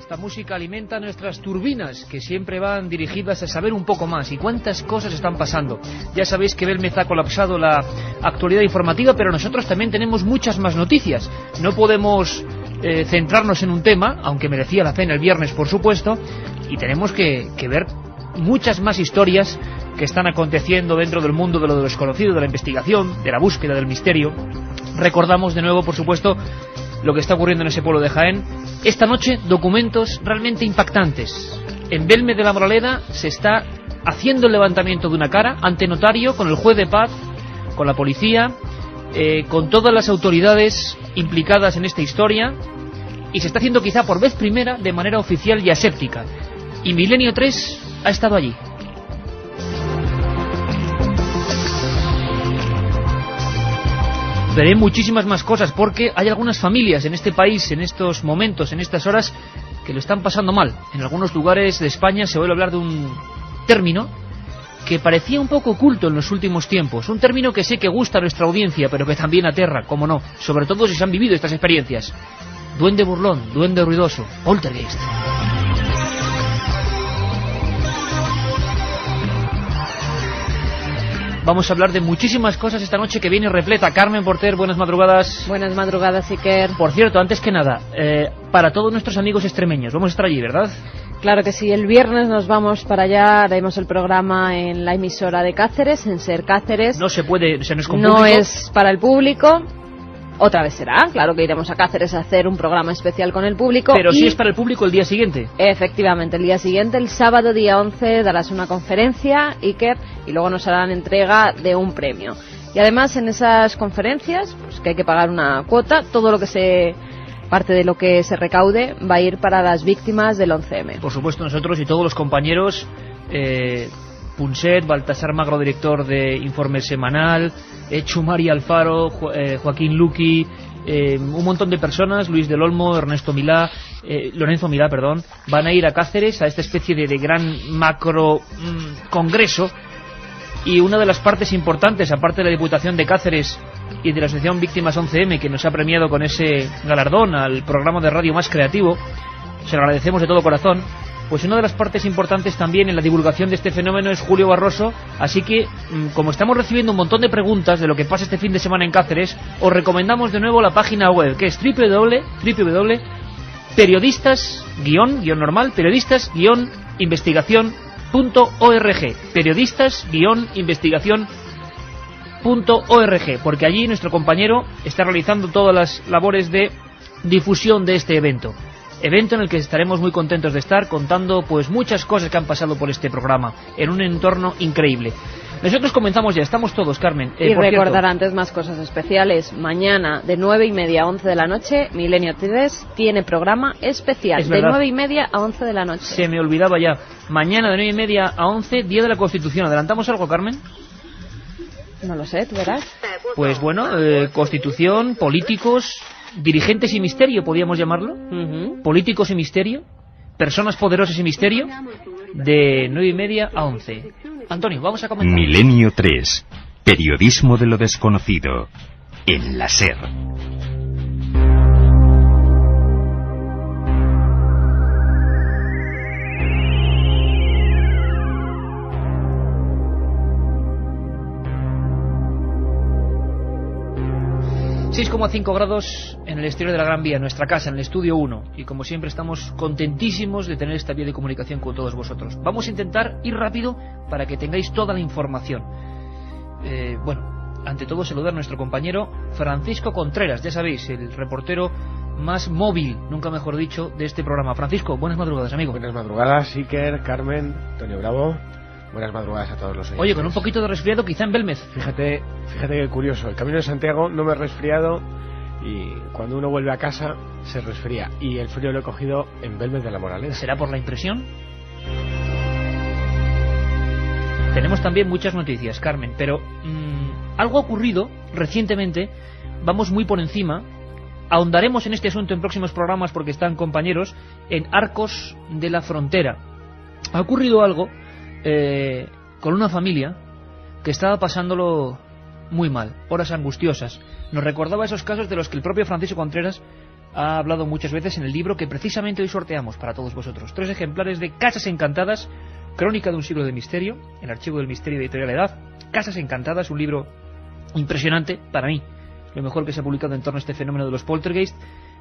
Esta música alimenta nuestras turbinas, que siempre van dirigidas a saber un poco más. ¿Y cuántas cosas están pasando? Ya sabéis que Belmez ha colapsado la actualidad informativa, pero nosotros también tenemos muchas más noticias. No podemos centrarnos en un tema, aunque merecía la pena el viernes, por supuesto, y tenemos que ver muchas más historias que están aconteciendo dentro del mundo de lo desconocido, de la investigación, de la búsqueda del misterio. Recordamos de nuevo, por supuesto, lo que está ocurriendo en ese pueblo de Jaén. Esta noche, documentos realmente impactantes. En Belmez de la Moraleda se está haciendo el levantamiento de una cara ante notario, con el juez de paz, con la policía, con todas las autoridades implicadas en esta historia, y se está haciendo quizá por vez primera de manera oficial y aséptica. Y Milenio 3 ha estado allí. Veré muchísimas más cosas, porque hay algunas familias en este país, en estos momentos, en estas horas, que lo están pasando mal. En algunos lugares de España se oye hablar de un término que parecía un poco oculto en los últimos tiempos. Un término que sé que gusta a nuestra audiencia, pero que también aterra, cómo no, sobre todo si se han vivido estas experiencias. Duende burlón, duende ruidoso, poltergeist. Vamos a hablar de muchísimas cosas esta noche que viene repleta. Carmen Porter, buenas madrugadas. Buenas madrugadas, Iker. Por cierto, antes que nada, para todos nuestros amigos extremeños, vamos a estar allí, ¿verdad? Claro que sí, el viernes nos vamos para allá, haremos el programa en la emisora de Cáceres, en SER Cáceres. No se puede, se nos es con no público. Es para el público. Otra vez será, claro que iremos a Cáceres a hacer un programa especial con el público. Pero sí es para el público el día siguiente. Efectivamente, el día siguiente, el sábado día 11, darás una conferencia, Iker, y luego nos harán entrega de un premio. Y además en esas conferencias, pues que hay que pagar una cuota, todo lo que parte de lo que se recaude va a ir para las víctimas del 11M. Por supuesto, nosotros y todos los compañeros, Punset, Baltasar Magro, director de Informe Semanal, Chumari Alfaro, Joaquín Luqui, un montón de personas, Luis del Olmo, Lorenzo Milá, van a ir a Cáceres a esta especie de gran macro congreso. Y una de las partes importantes, aparte de la Diputación de Cáceres y de la Asociación Víctimas 11M, que nos ha premiado con ese galardón al programa de radio más creativo, se lo agradecemos de todo corazón. Pues una de las partes importantes también en la divulgación de este fenómeno es Julio Barroso, así que, como estamos recibiendo un montón de preguntas de lo que pasa este fin de semana en Cáceres, os recomendamos de nuevo la página web, que es www.periodistas-investigación.org, periodistas-investigación.org, porque allí nuestro compañero está realizando todas las labores de difusión de este evento en el que estaremos muy contentos de estar, contando pues muchas cosas que han pasado por este programa en un entorno increíble. Nosotros comenzamos ya, estamos todos, Carmen. Y recordar antes más cosas especiales. Mañana de 9:30 a 11 de la noche, Milenio 3 tiene programa especial, de 9:30 a 11 de la noche. Se me olvidaba ya. Mañana de 9:30 a 11, Día de la Constitución. ¿Adelantamos algo, Carmen? No lo sé, tú verás. Pues bueno, Constitución, políticos, dirigentes y misterio, podríamos llamarlo. Políticos y misterio, personas poderosas y misterio, de 9:30 a 11. Antonio, vamos a comentar. Milenio 3, periodismo de lo desconocido, en la SER. grados en el exterior de la Gran Vía, en nuestra casa, en el estudio 1, y como siempre estamos contentísimos de tener esta vía de comunicación con todos vosotros. Vamos a intentar ir rápido para que tengáis toda la información. Ante todo saludar a nuestro compañero Francisco Contreras, ya sabéis, el reportero más móvil, nunca mejor dicho, de este programa. Francisco, buenas madrugadas, amigo. Buenas madrugadas, Iker, Carmen, Antonio Bravo. Buenas madrugadas a todos los oyentes. Oye, con un poquito de resfriado quizá en Belmez. Fíjate qué curioso. El Camino de Santiago no me he resfriado y cuando uno vuelve a casa se resfría. Y el frío lo he cogido en Belmez de la Moraleda. ¿Será por la impresión? Tenemos también muchas noticias, Carmen, pero algo ha ocurrido recientemente. Vamos muy por encima. Ahondaremos en este asunto en próximos programas porque están compañeros en Arcos de la Frontera. Ha ocurrido algo con una familia que estaba pasándolo muy mal, horas angustiosas. Nos recordaba esos casos de los que el propio Francisco Contreras ha hablado muchas veces en el libro que precisamente hoy sorteamos para todos vosotros. 3 ejemplares de Casas Encantadas, Crónica de un siglo de misterio, el Archivo del Misterio de Editorial Edad. Casas Encantadas, un libro impresionante para mí, lo mejor que se ha publicado en torno a este fenómeno de los poltergeist,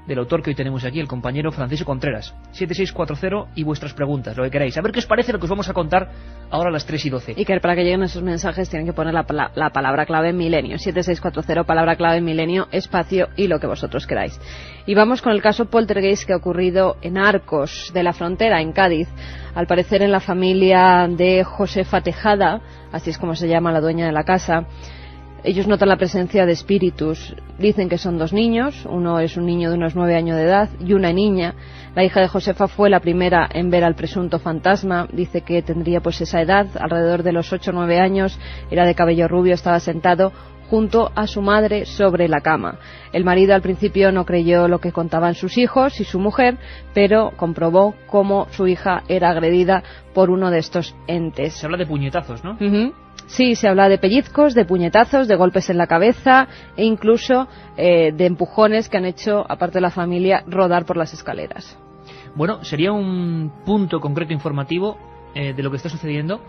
del autor que hoy tenemos aquí, el compañero Francisco Contreras. 7640 y vuestras preguntas, lo que queráis. A ver qué os parece lo que os vamos a contar ahora a las 3:12. Y que para que lleguen esos mensajes tienen que poner la palabra clave milenio. 7640, palabra clave milenio, espacio y lo que vosotros queráis. Y vamos con el caso poltergeist que ha ocurrido en Arcos de la Frontera, en Cádiz. Al parecer en la familia de Josefa Tejada, así es como se llama la dueña de la casa. Ellos notan la presencia de espíritus. Dicen que son 2 niños. Uno es un niño de unos 9 años de edad y una niña. La hija de Josefa fue la primera en ver al presunto fantasma. Dice que tendría pues esa edad, alrededor de los 8 o 9 años. Era de cabello rubio, estaba sentado junto a su madre sobre la cama. El marido al principio no creyó lo que contaban sus hijos y su mujer, pero comprobó cómo su hija era agredida por uno de estos entes. Se habla de puñetazos, ¿no? Sí, se habla de pellizcos, de puñetazos, de golpes en la cabeza e incluso de empujones que han hecho, aparte de la familia, rodar por las escaleras. Bueno, sería un punto concreto informativo de lo que está sucediendo.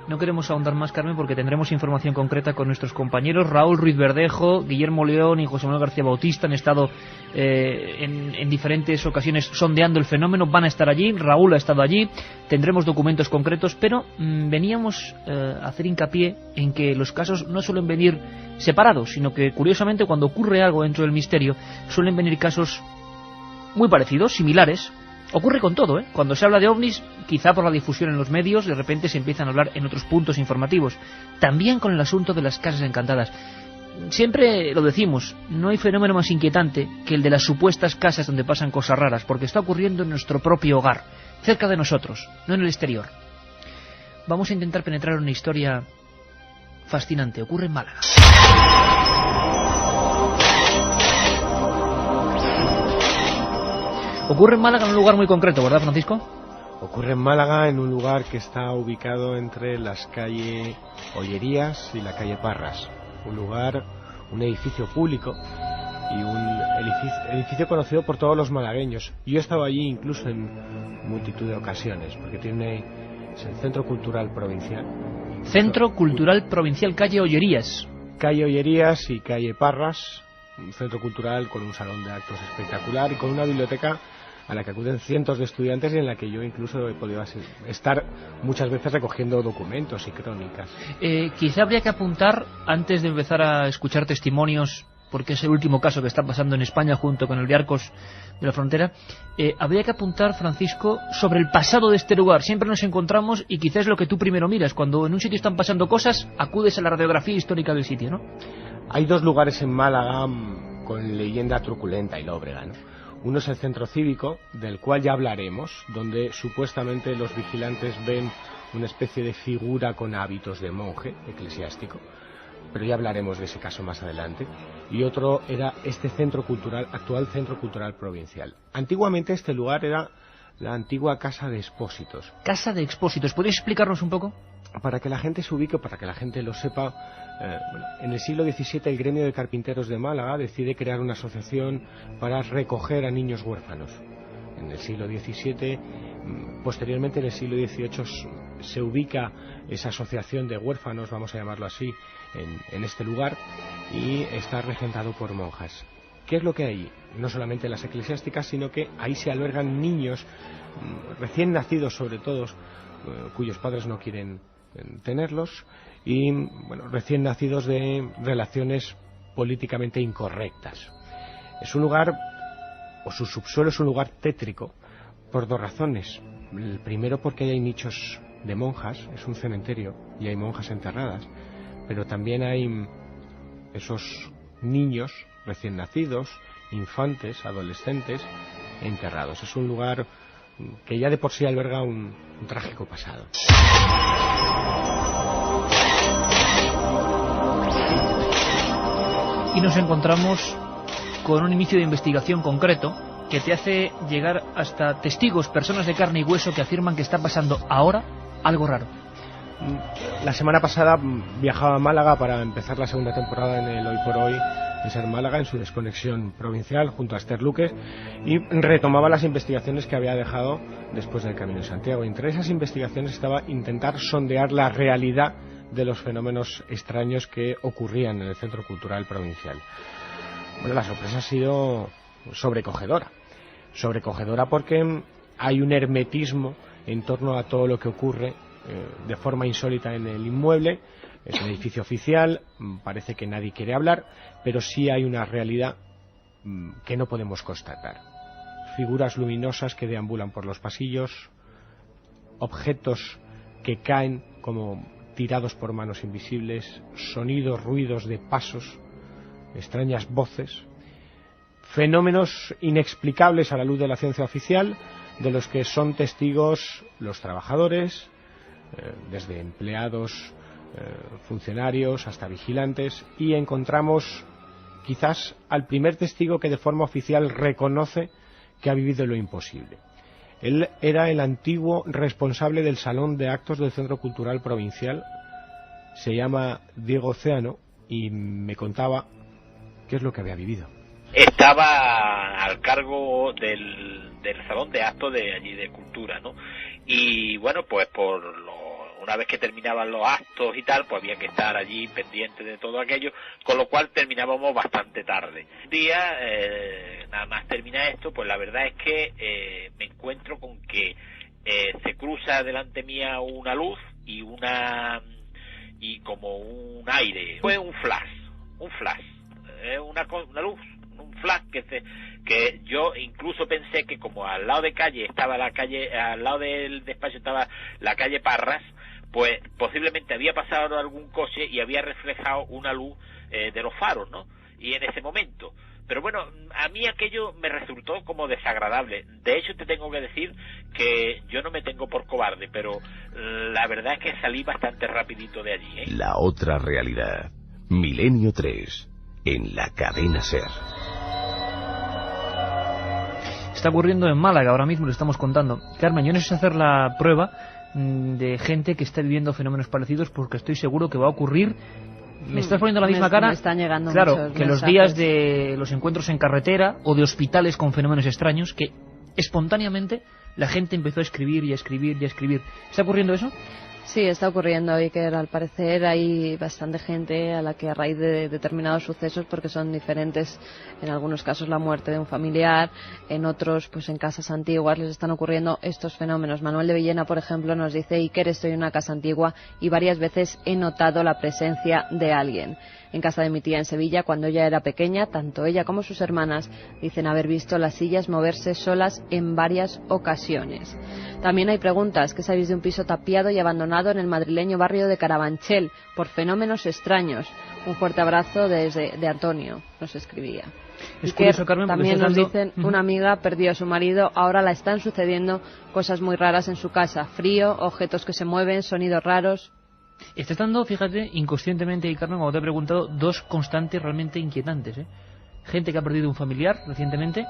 No queremos ahondar más, Carmen, porque tendremos información concreta con nuestros compañeros. Raúl Ruiz Verdejo, Guillermo León y José Manuel García Bautista han estado en diferentes ocasiones sondeando el fenómeno. Van a estar allí, Raúl ha estado allí, tendremos documentos concretos, pero veníamos a hacer hincapié en que los casos no suelen venir separados, sino que, curiosamente, cuando ocurre algo dentro del misterio, suelen venir casos muy parecidos, similares. Ocurre con todo, ¿eh? Cuando se habla de ovnis, quizá por la difusión en los medios, de repente se empiezan a hablar en otros puntos informativos. También con el asunto de las casas encantadas. Siempre lo decimos, no hay fenómeno más inquietante que el de las supuestas casas donde pasan cosas raras, porque está ocurriendo en nuestro propio hogar, cerca de nosotros, no en el exterior. Vamos a intentar penetrar en una historia fascinante. Ocurre en Málaga. Ocurre en Málaga en un lugar muy concreto, ¿verdad, Francisco? Ocurre en Málaga en un lugar que está ubicado entre las calles Ollerías y la calle Parras. Un lugar, un edificio público y un edificio conocido por todos los malagueños. Yo he estado allí incluso en multitud de ocasiones, porque es el Centro Cultural Provincial. Centro Cultural Provincial, calle Ollerías. Calle Ollerías y calle Parras, un centro cultural con un salón de actos espectacular y con una biblioteca a la que acuden cientos de estudiantes y en la que yo incluso he podido estar muchas veces recogiendo documentos y crónicas. Quizá habría que apuntar, antes de empezar a escuchar testimonios, porque es el último caso que está pasando en España junto con el de Arcos de la Frontera, habría que apuntar, Francisco, sobre el pasado de este lugar. Siempre nos encontramos, y quizás es lo que tú primero miras, cuando en un sitio están pasando cosas, acudes a la radiografía histórica del sitio, ¿no? Hay 2 lugares en Málaga con leyenda truculenta y lóbrega, ¿no? Uno es el centro cívico, del cual ya hablaremos, donde supuestamente los vigilantes ven una especie de figura con hábitos de monje eclesiástico, pero ya hablaremos de ese caso más adelante. Y otro era este centro cultural, actual Centro Cultural Provincial. Antiguamente este lugar era la antigua Casa de Expósitos. Casa de Expósitos, ¿podrías explicarnos un poco? Para que la gente se ubique, para que la gente lo sepa, en el siglo XVII el gremio de carpinteros de Málaga decide crear una asociación para recoger a niños huérfanos. En el siglo XVII, posteriormente en el siglo XVIII se ubica esa asociación de huérfanos, vamos a llamarlo así, en este lugar, y está regentado por monjas. ¿Qué es lo que hay? No solamente las eclesiásticas, sino que ahí se albergan niños recién nacidos, sobre todo, cuyos padres no quieren tenerlos, y bueno, recién nacidos de relaciones políticamente incorrectas. Es un lugar, o su subsuelo es un lugar tétrico, por 2 razones. El primero, porque hay nichos de monjas, es un cementerio y hay monjas enterradas, pero también hay esos niños recién nacidos, infantes, adolescentes, enterrados. Es un lugar que ya de por sí alberga un trágico pasado. Y nos encontramos con un inicio de investigación concreto que te hace llegar hasta testigos, personas de carne y hueso que afirman que está pasando ahora algo raro. La semana pasada viajaba a Málaga para empezar la segunda temporada en el Hoy por Hoy Ser Málaga en su desconexión provincial junto a Esther Luque, y retomaba las investigaciones que había dejado después del Camino de Santiago. Entre esas investigaciones estaba intentar sondear la realidad de los fenómenos extraños que ocurrían en el Centro Cultural Provincial. Bueno, la sorpresa ha sido sobrecogedora porque hay un hermetismo en torno a todo lo que ocurre de forma insólita en el inmueble. Es un edificio oficial, parece que nadie quiere hablar, pero sí hay una realidad que no podemos constatar. Figuras luminosas que deambulan por los pasillos, objetos que caen como tirados por manos invisibles, sonidos, ruidos de pasos, extrañas voces, fenómenos inexplicables a la luz de la ciencia oficial, de los que son testigos los trabajadores, desde empleados, funcionarios hasta vigilantes, y encontramos quizás al primer testigo que de forma oficial reconoce que ha vivido lo imposible. Él era el antiguo responsable del Salón de Actos del Centro Cultural Provincial, se llama Diego Océano, y me contaba qué es lo que había vivido. Estaba al cargo del Salón de Actos de allí de Cultura, ¿no? Y bueno, pues una vez que terminaban los actos y tal, pues había que estar allí pendiente de todo aquello, con lo cual terminábamos bastante tarde. Un día, nada más termina esto, pues la verdad es que me encuentro con que se cruza delante mía una luz y como un aire. Fue un flash, una luz, un flash que yo incluso pensé que como al lado de calle estaba la calle, al lado del despacho estaba la calle Parras, pues posiblemente había pasado algún coche y había reflejado una luz de los faros, ¿no? Y en ese momento. Pero bueno, a mí aquello me resultó como desagradable. De hecho, te tengo que decir que yo no me tengo por cobarde, pero la verdad es que salí bastante rapidito de allí, ¿eh? La otra realidad. Milenio 3, en la cadena SER. Está ocurriendo en Málaga, ahora mismo lo estamos contando. Carmen, yo necesito hacer la prueba de gente que está viviendo fenómenos parecidos, porque estoy seguro que va a ocurrir. Me estás poniendo la misma cara. Me están llegando claro, muchos que los mensajes. días de los encuentros en carretera o de hospitales con fenómenos extraños, que espontáneamente la gente empezó a escribir y a escribir y a escribir. ¿Está ocurriendo eso? Sí, está ocurriendo, Iker. Al parecer hay bastante gente a la que a raíz de determinados sucesos, porque son diferentes, en algunos casos la muerte de un familiar, en otros pues en casas antiguas les están ocurriendo estos fenómenos. Manuel de Villena, por ejemplo, nos dice: Iker, estoy en una casa antigua y varias veces he notado la presencia de alguien. En casa de mi tía en Sevilla, cuando ella era pequeña, tanto ella como sus hermanas dicen haber visto las sillas moverse solas en varias ocasiones. También hay preguntas: ¿qué sabéis de un piso tapiado y abandonado en el madrileño barrio de Carabanchel por fenómenos extraños? Un fuerte abrazo de Antonio, nos escribía. Es curioso, Carmen, también nos dicen, una amiga perdió a su marido, ahora la están sucediendo cosas muy raras en su casa: frío, objetos que se mueven, sonidos raros. Estás dando, fíjate, inconscientemente, Carmen, como te he preguntado, dos constantes realmente inquietantes, ¿eh? Gente que ha perdido un familiar recientemente,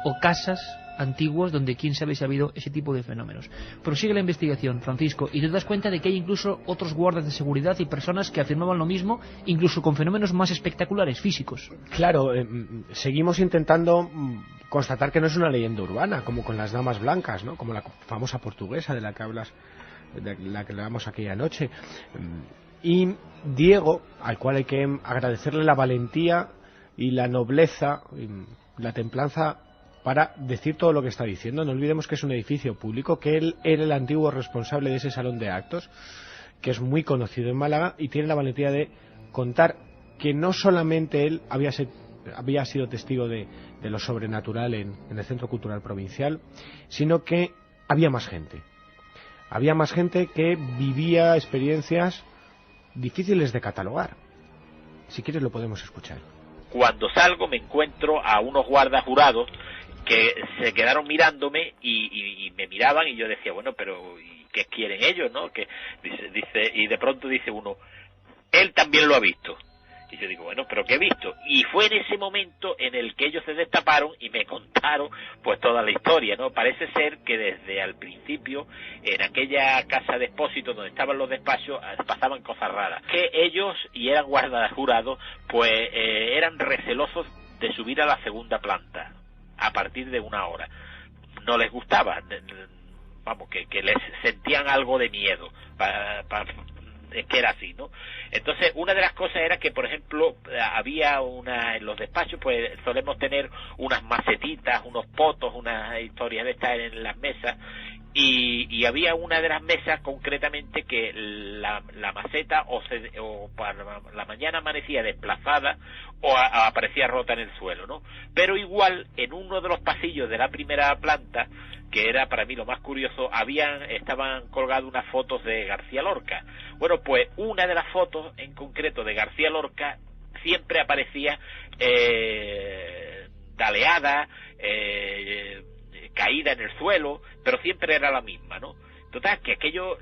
o casas antiguos donde quién sabe si ha habido ese tipo de fenómenos. Prosigue la investigación, Francisco, y te das cuenta de que hay incluso otros guardas de seguridad y personas que afirmaban lo mismo, incluso con fenómenos más espectaculares, físicos. Claro, seguimos intentando constatar que no es una leyenda urbana, como con las damas blancas, ¿no? Como la famosa portuguesa de la que hablas, de la que hablamos aquella noche. Y Diego, al cual hay que agradecerle la valentía y la nobleza, y la templanza para decir todo lo que está diciendo. No olvidemos que es un edificio público, que él era el antiguo responsable de ese salón de actos, que es muy conocido en Málaga, y tiene la valentía de contar que no solamente él había sido testigo de lo sobrenatural en el Centro Cultural Provincial, sino que había más gente. Había más gente que vivía experiencias difíciles de catalogar. Si quieres lo podemos escuchar. Cuando salgo me encuentro a unos guardas jurados que se quedaron mirándome y me miraban, y yo decía, bueno, pero ¿y qué quieren ellos, no? Que dice, y de pronto dice uno: él también lo ha visto. Y yo digo, bueno, ¿pero qué he visto? Y fue en ese momento en el que ellos se destaparon y me contaron pues toda la historia, ¿no? Parece ser que desde al principio, en aquella casa de Expósito donde estaban los despachos, pasaban cosas raras. Que ellos, y eran guardas jurados, pues eran recelosos de subir a la segunda planta a partir de 1 hora. No les gustaba, vamos, que les sentían algo de miedo, es que era así, ¿no? Entonces, una de las cosas era que, por ejemplo, había en los despachos, pues solemos tener unas macetitas, unos potos, unas historias de estas en las mesas, y había una de las mesas concretamente que la maceta o para la mañana amanecía desplazada o aparecía rota en el suelo, ¿no? Pero igual en uno de los pasillos de la primera planta, que era para mí lo más curioso, estaban colgadas unas fotos de García Lorca. Bueno, pues una de las fotos en concreto de García Lorca siempre aparecía taleada, caída en el suelo, pero siempre era la misma, ¿no? Total, que aquello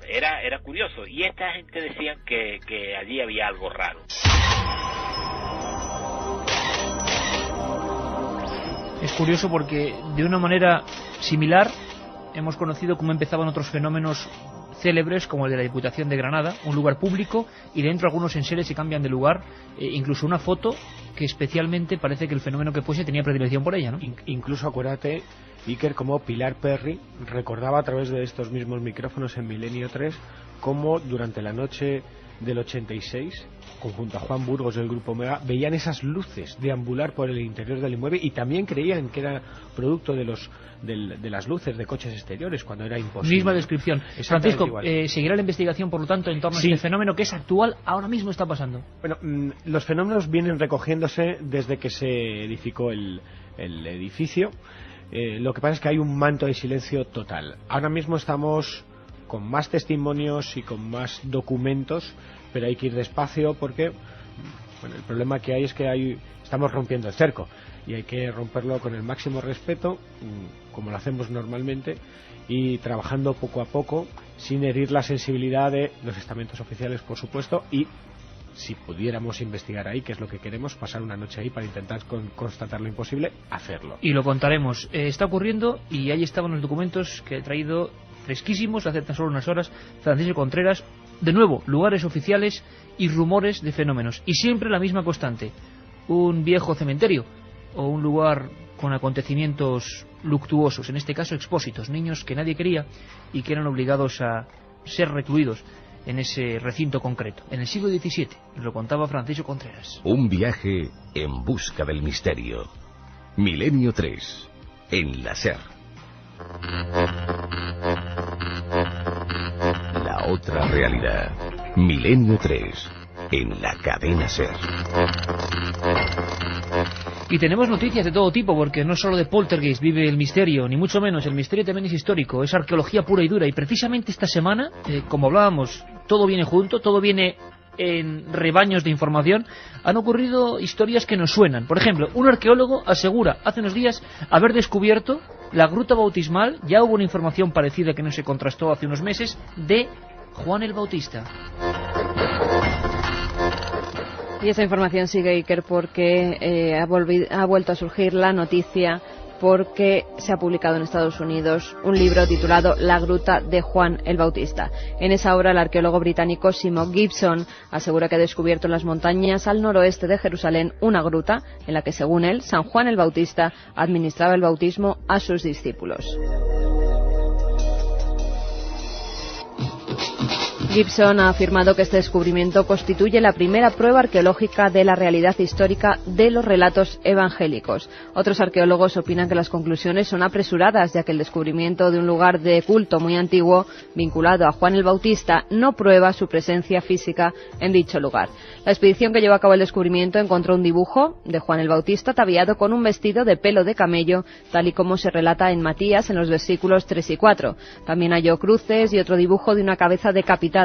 era curioso, y esta gente decían que allí había algo raro. Es curioso porque de una manera similar hemos conocido cómo empezaban otros fenómenos célebres como el de la Diputación de Granada, un lugar público, y dentro algunos enseres se cambian de lugar, incluso una foto que especialmente parece que el fenómeno que fuese tenía predilección por ella, ¿no? Incluso acuérdate, Iker, como Pilar Perry recordaba a través de estos mismos micrófonos en Milenio 3 cómo durante la noche del 86, conjunto a Juan Burgos del Grupo Omega, veían esas luces deambular por el interior del inmueble y también creían que era producto de las luces de coches exteriores, cuando era imposible. Misma descripción. Francisco, seguirá la investigación, por lo tanto, en torno a este fenómeno que es actual, ahora mismo está pasando. Bueno, los fenómenos vienen recogiéndose desde que se edificó el edificio. Lo que pasa es que hay un manto de silencio total. Ahora mismo estamos con más testimonios y con más documentos, pero hay que ir despacio porque el problema que hay es que estamos rompiendo el cerco y hay que romperlo con el máximo respeto, como lo hacemos normalmente, y trabajando poco a poco, sin herir la sensibilidad de los estamentos oficiales, por supuesto, y si pudiéramos investigar ahí, que es lo que queremos, pasar una noche ahí para intentar constatar lo imposible, hacerlo. Y lo contaremos. Está ocurriendo, y ahí estaban los documentos que he traído fresquísimos hace tan solo unas horas, Francisco Contreras. De nuevo, lugares oficiales y rumores de fenómenos, y siempre la misma constante: un viejo cementerio o un lugar con acontecimientos luctuosos, en este caso expósitos, niños que nadie quería y que eran obligados a ser recluidos en ese recinto concreto, en el siglo XVII, lo contaba Francisco Contreras. Un viaje en busca del misterio. Milenio 3, en la SER. La otra realidad. Milenio 3, en la cadena SER. Y tenemos noticias de todo tipo, porque no solo de poltergeist vive el misterio, ni mucho menos. El misterio también es histórico, es arqueología pura y dura. Y precisamente esta semana, como hablábamos, todo viene junto, todo viene en rebaños de información. Han ocurrido historias que nos suenan. Por ejemplo, un arqueólogo asegura hace unos días haber descubierto la gruta bautismal. Ya hubo una información parecida que no se contrastó hace unos meses, de Juan el Bautista. Y esa información sigue, Iker, porque ha vuelto a surgir la noticia, porque se ha publicado en Estados Unidos un libro titulado La gruta de Juan el Bautista. En esa obra, el arqueólogo británico Simon Gibson asegura que ha descubierto en las montañas al noroeste de Jerusalén una gruta en la que, según él, San Juan el Bautista administraba el bautismo a sus discípulos. Gibson ha afirmado que este descubrimiento constituye la primera prueba arqueológica de la realidad histórica de los relatos evangélicos. Otros arqueólogos opinan que las conclusiones son apresuradas, ya que el descubrimiento de un lugar de culto muy antiguo vinculado a Juan el Bautista no prueba su presencia física en dicho lugar. La expedición que llevó a cabo el descubrimiento encontró un dibujo de Juan el Bautista ataviado con un vestido de pelo de camello, tal y como se relata en Matías en los versículos 3 y 4. También halló cruces y otro dibujo de una cabeza decapitada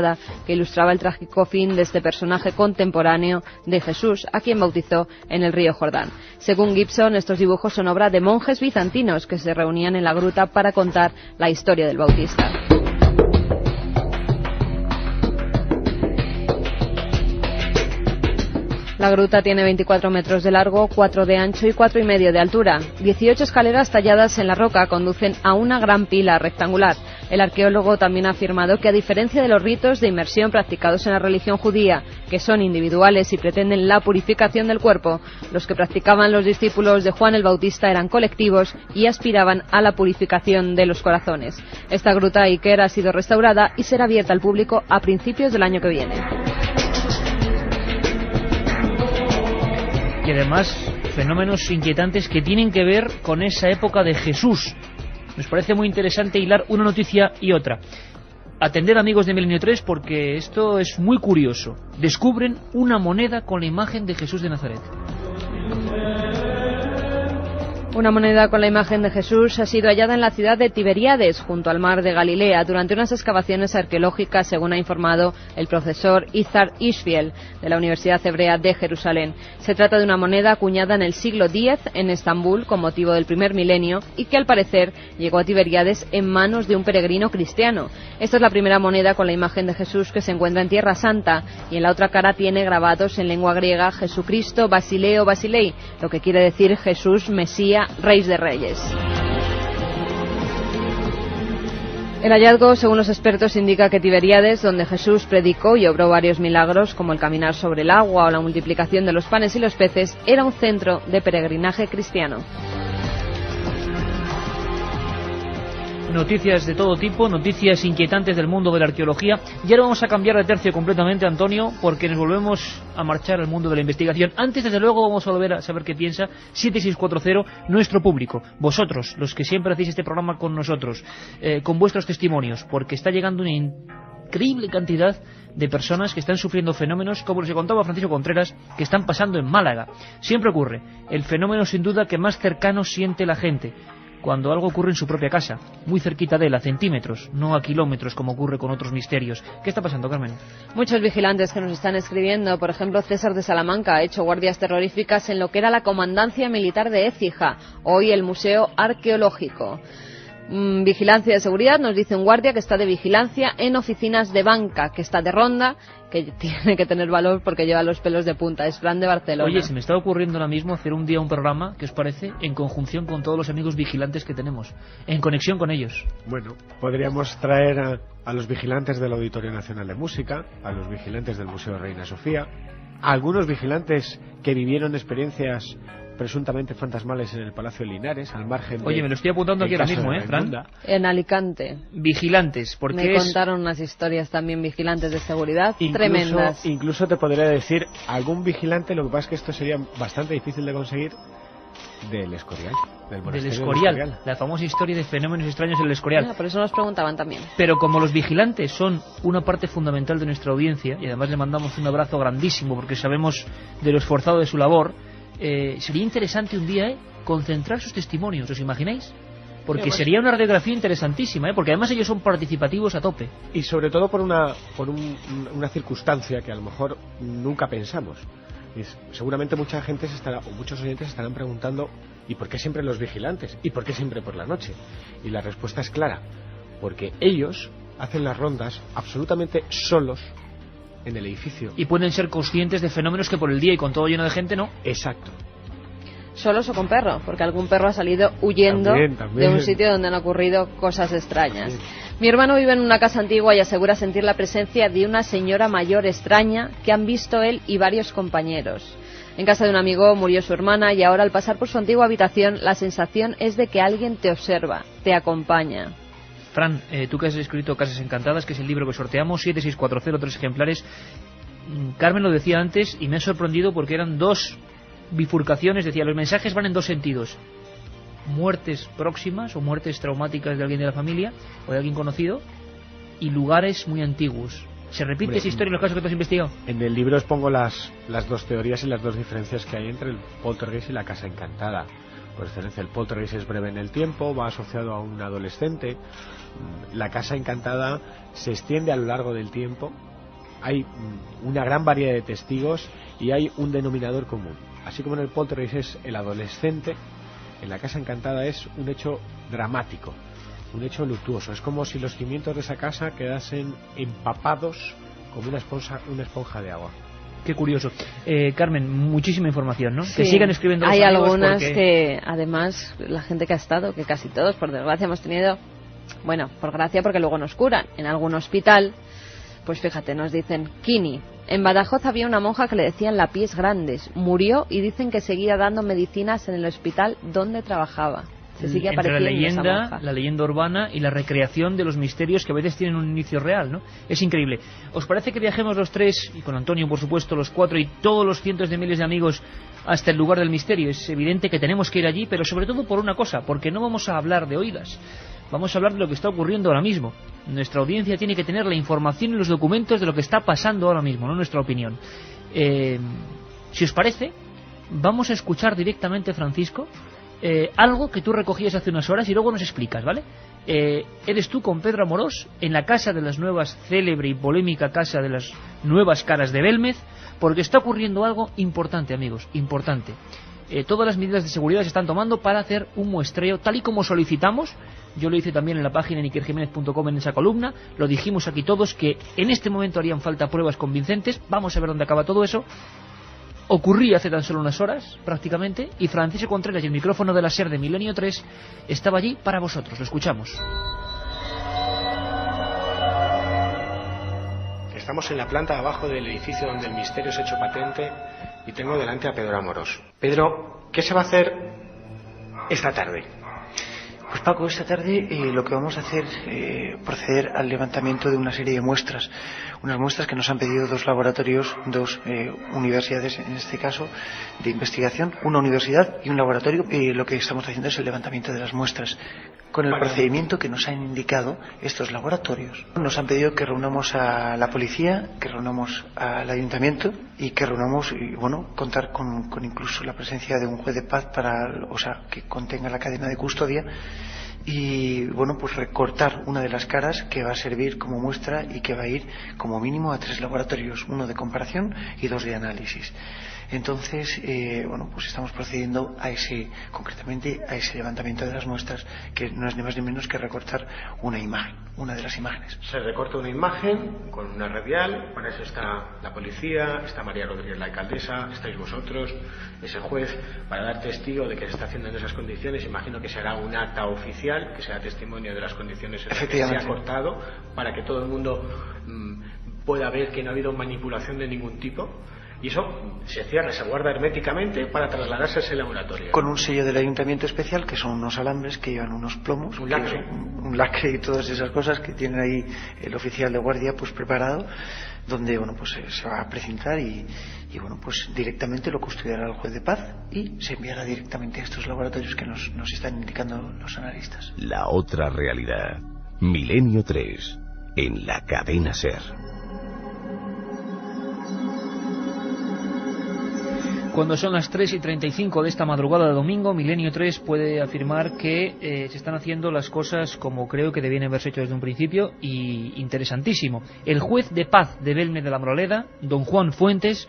que ilustraba el trágico fin de este personaje contemporáneo de Jesús, a quien bautizó en el río Jordán. Según Gibson, estos dibujos son obra de monjes bizantinos que se reunían en la gruta para contar la historia del Bautista. La gruta tiene 24 metros de largo, 4 de ancho y 4,5 de altura. 18 escaleras talladas en la roca conducen a una gran pila rectangular. El arqueólogo también ha afirmado que, a diferencia de los ritos de inmersión practicados en la religión judía, que son individuales y pretenden la purificación del cuerpo, los que practicaban los discípulos de Juan el Bautista eran colectivos y aspiraban a la purificación de los corazones. Esta gruta Iker ha sido restaurada y será abierta al público a principios del año que viene. Y además, fenómenos inquietantes que tienen que ver con esa época de Jesús. Nos parece muy interesante hilar una noticia y otra. Atender, amigos de Milenio 3, porque esto es muy curioso. Descubren una moneda con la imagen de Jesús de Nazaret. Una moneda con la imagen de Jesús ha sido hallada en la ciudad de Tiberíades, junto al mar de Galilea, durante unas excavaciones arqueológicas, según ha informado el profesor Izar Ishfiel, de la Universidad Hebrea de Jerusalén. Se trata de una moneda acuñada en el siglo X en Estambul, con motivo del primer milenio, y que al parecer llegó a Tiberíades en manos de un peregrino cristiano. Esta es la primera moneda con la imagen de Jesús que se encuentra en Tierra Santa, y en la otra cara tiene grabados en lengua griega Jesucristo Basileo Basilei, lo que quiere decir Jesús Mesías, Rey de Reyes. El hallazgo, según los expertos, indica que Tiberíades, donde Jesús predicó y obró varios milagros, como el caminar sobre el agua o la multiplicación de los panes y los peces, era un centro de peregrinaje cristiano. Noticias de todo tipo, noticias inquietantes del mundo de la arqueología. Y ahora vamos a cambiar de tercio completamente, Antonio, porque nos volvemos a marchar al mundo de la investigación. Antes, desde luego, vamos a volver a saber qué piensa 7640, nuestro público, vosotros, los que siempre hacéis este programa con nosotros, con vuestros testimonios, porque está llegando una increíble cantidad de personas que están sufriendo fenómenos, como nos contaba Francisco Contreras, que están pasando en Málaga. Siempre ocurre, el fenómeno sin duda que más cercano siente la gente, cuando algo ocurre en su propia casa, muy cerquita de él, a centímetros, no a kilómetros, como ocurre con otros misterios. ¿Qué está pasando, Carmen? Muchos vigilantes que nos están escribiendo. Por ejemplo, César de Salamanca ha hecho guardias terroríficas en lo que era la comandancia militar de Écija, hoy el Museo Arqueológico. Vigilancia de seguridad, nos dice un guardia que está de vigilancia en oficinas de banca, que está de ronda, que tiene que tener valor porque lleva los pelos de punta. Es Fran de Barcelona. Oye, se me está ocurriendo ahora mismo hacer un día un programa, ¿qué os parece?, en conjunción con todos los amigos vigilantes que tenemos, en conexión con ellos. Bueno, podríamos traer a los vigilantes del Auditorio Nacional de Música, a los vigilantes del Museo Reina Sofía, a algunos vigilantes que vivieron experiencias presuntamente fantasmales en el Palacio de Linares, al margen de... Oye, me lo estoy apuntando aquí ahora mismo, Fran. En Alicante. Vigilantes, porque me contaron unas historias también, vigilantes de seguridad, tremendas. Incluso te podría decir algún vigilante, lo que pasa es que esto sería bastante difícil de conseguir, del Escorial. Del Escorial, la famosa historia de fenómenos extraños en el Escorial. Por eso nos preguntaban también. Pero como los vigilantes son una parte fundamental de nuestra audiencia, y además le mandamos un abrazo grandísimo porque sabemos de lo esforzado de su labor, sería interesante un día concentrar sus testimonios, ¿os imagináis? Porque sería una radiografía interesantísima, porque además ellos son participativos a tope. Y sobre todo por una circunstancia que a lo mejor nunca pensamos. Seguramente mucha gente o muchos oyentes estarán preguntando, ¿y por qué siempre los vigilantes? ¿Y por qué siempre por la noche? Y la respuesta es clara, porque ellos hacen las rondas absolutamente solos en el edificio. Y pueden ser conscientes de fenómenos que por el día y con todo lleno de gente no. Exacto. Solos o con perro, porque algún perro ha salido huyendo también. de un sitio donde han ocurrido cosas extrañas. Mi hermano vive en una casa antigua y asegura sentir la presencia de una señora mayor extraña que han visto él y varios compañeros. En casa de un amigo murió su hermana y ahora, al pasar por su antigua habitación, la sensación es de que alguien te observa, te acompaña. Fran, tú que has escrito Casas Encantadas, que es el libro que sorteamos, 7640, 3 ejemplares. Carmen lo decía antes y me ha sorprendido porque eran dos bifurcaciones. Decía, los mensajes van en dos sentidos: muertes próximas o muertes traumáticas de alguien de la familia o de alguien conocido, y lugares muy antiguos. ¿Se repite esa historia en los casos que tú has investigado? En el libro os pongo las dos teorías y las dos diferencias que hay entre el poltergeist y la casa encantada. Por excelencia, el poltergeist es breve en el tiempo, va asociado a un adolescente. La casa encantada se extiende a lo largo del tiempo. Hay una gran variedad de testigos y hay un denominador común. Así como en el poltergeist es el adolescente, en la casa encantada es un hecho dramático, un hecho luctuoso. Es como si los cimientos de esa casa quedasen empapados como una esponja de agua. Qué curioso. Carmen, muchísima información, ¿no? Sí. Que sigan escribiendo los Hay amigos algunas porque... que, además, la gente que ha estado, que casi todos, por desgracia, hemos tenido, bueno, por gracia porque luego nos curan, en algún hospital, pues fíjate, nos dicen, Kini, en Badajoz había una monja que le decían la pies grandes, murió y dicen que seguía dando medicinas en el hospital donde trabajaba. Se sigue Entre apareciendo la leyenda urbana y la recreación de los misterios que a veces tienen un inicio real, ¿no? Es increíble. ¿Os parece que viajemos los tres, y con Antonio, por supuesto, los cuatro y todos los cientos de miles de amigos hasta el lugar del misterio? Es evidente que tenemos que ir allí, pero sobre todo por una cosa, porque no vamos a hablar de oídas. Vamos a hablar de lo que está ocurriendo ahora mismo. Nuestra audiencia tiene que tener la información y los documentos de lo que está pasando ahora mismo, no nuestra opinión. Si os parece, vamos a escuchar directamente, Francisco, algo que tú recogías hace unas horas y luego nos explicas, ¿vale? Eres tú con Pedro Amorós en la casa de las nuevas, célebre y polémica casa de las nuevas caras de Belmez, porque está ocurriendo algo importante, amigos, importante. Todas las medidas de seguridad se están tomando para hacer un muestreo tal y como solicitamos. Yo lo hice también en la página en ikerjimenez.com, en esa columna. Lo dijimos aquí todos, que en este momento harían falta pruebas convincentes. Vamos a ver dónde acaba todo eso. Ocurría hace tan solo unas horas, prácticamente, y Francisco Contreras y el micrófono de la SER de Milenio 3 estaba allí para vosotros. Lo escuchamos. Estamos en la planta de abajo del edificio donde el misterio se ha hecho patente y tengo delante a Pedro Amorós. Pedro, ¿qué se va a hacer esta tarde? Pues Paco, esta tarde lo que vamos a hacer proceder al levantamiento de una serie de muestras, unas muestras que nos han pedido dos laboratorios, dos universidades en este caso de investigación, una universidad y un laboratorio, y lo que estamos haciendo es el levantamiento de las muestras con el procedimiento que nos han indicado estos laboratorios. Nos han pedido que reunamos a la policía, que reunamos al ayuntamiento y que reunamos, y bueno, contar con incluso la presencia de un juez de paz que contenga la cadena de custodia, y bueno, pues recortar una de las caras que va a servir como muestra y que va a ir como mínimo a 3 laboratorios, uno de comparación y 2 de análisis. Entonces, bueno, pues estamos procediendo concretamente a ese levantamiento de las muestras, que no es ni más ni menos que recortar una imagen, una de las imágenes. Se recorta una imagen con una radial, para eso está la policía, está María Rodríguez, la alcaldesa, estáis vosotros, ese juez, para dar testigo de que se está haciendo en esas condiciones. Imagino que se hará un acta oficial que sea testimonio de las condiciones en las que se ha cortado, para que todo el mundo pueda ver que no ha habido manipulación de ningún tipo. Y eso se cierra, se guarda herméticamente para trasladarse a ese laboratorio. Con un sello del ayuntamiento especial, que son unos alambres que llevan unos plomos, un lacre y todas esas cosas que tiene ahí el oficial de guardia pues preparado, donde bueno, pues se va a precintar y bueno, pues directamente lo custodiará el juez de paz y se enviará directamente a estos laboratorios que nos están indicando los analistas. La otra realidad. Milenio 3 en la cadena SER. Cuando son las 3:35 de esta madrugada de domingo, Milenio 3 puede afirmar que se están haciendo las cosas como creo que debían haberse hecho desde un principio, y interesantísimo. El juez de paz de Belmez de la Moraleda, don Juan Fuentes,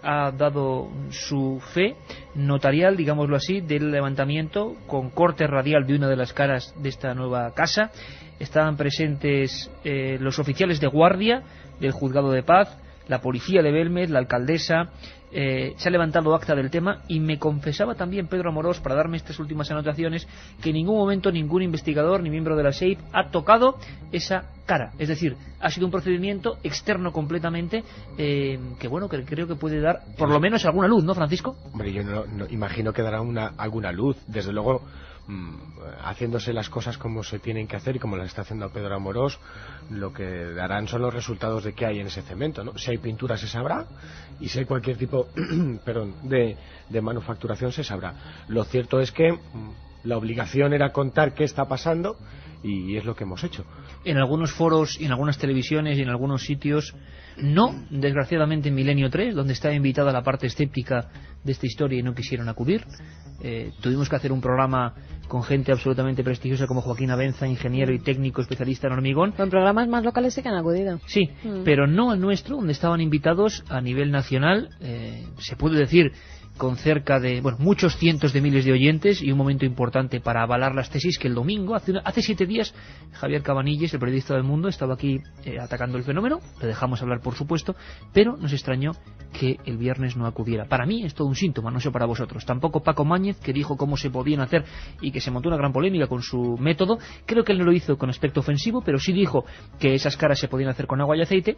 ha dado su fe notarial, digámoslo así, del levantamiento con corte radial de una de las caras de esta nueva casa. Estaban presentes los oficiales de guardia del juzgado de paz, la policía de Belmez, la alcaldesa. Se ha levantado acta del tema, y me confesaba también Pedro Amorós, para darme estas últimas anotaciones, que en ningún momento ningún investigador ni miembro de la SEIP ha tocado esa cara. Es decir, ha sido un procedimiento externo completamente, que bueno, que creo que puede dar por lo menos alguna luz, ¿no, Francisco? Hombre, yo no imagino que dará alguna luz. Desde luego, haciéndose las cosas como se tienen que hacer y como las está haciendo Pedro Amorós, lo que darán son los resultados de qué hay en ese cemento, ¿no? Si hay pintura se sabrá, y si hay cualquier tipo de manufacturación se sabrá. Lo cierto es que la obligación era contar qué está pasando, y es lo que hemos hecho. En algunos foros y en algunas televisiones y en algunos sitios, no, desgraciadamente en Milenio 3, donde estaba invitada la parte escéptica de esta historia y no quisieron acudir. Tuvimos que hacer un programa con gente absolutamente prestigiosa como Joaquín Abenza, ingeniero y técnico especialista en hormigón. En programas más locales sí que han acudido. Sí, pero no al nuestro, donde estaban invitados a nivel nacional, se puede decir con cerca de, muchos cientos de miles de oyentes y un momento importante para avalar las tesis que el domingo, hace 7 días, Javier Cabanilles, el periodista del Mundo, estaba aquí atacando el fenómeno. Le dejamos hablar, por supuesto, pero nos extrañó que el viernes no acudiera. Para mí es todo un síntoma, no sé para vosotros. Tampoco Paco Máñez, que dijo cómo se podían hacer y que se montó una gran polémica con su método. Creo que él no lo hizo con aspecto ofensivo, pero sí dijo que esas caras se podían hacer con agua y aceite.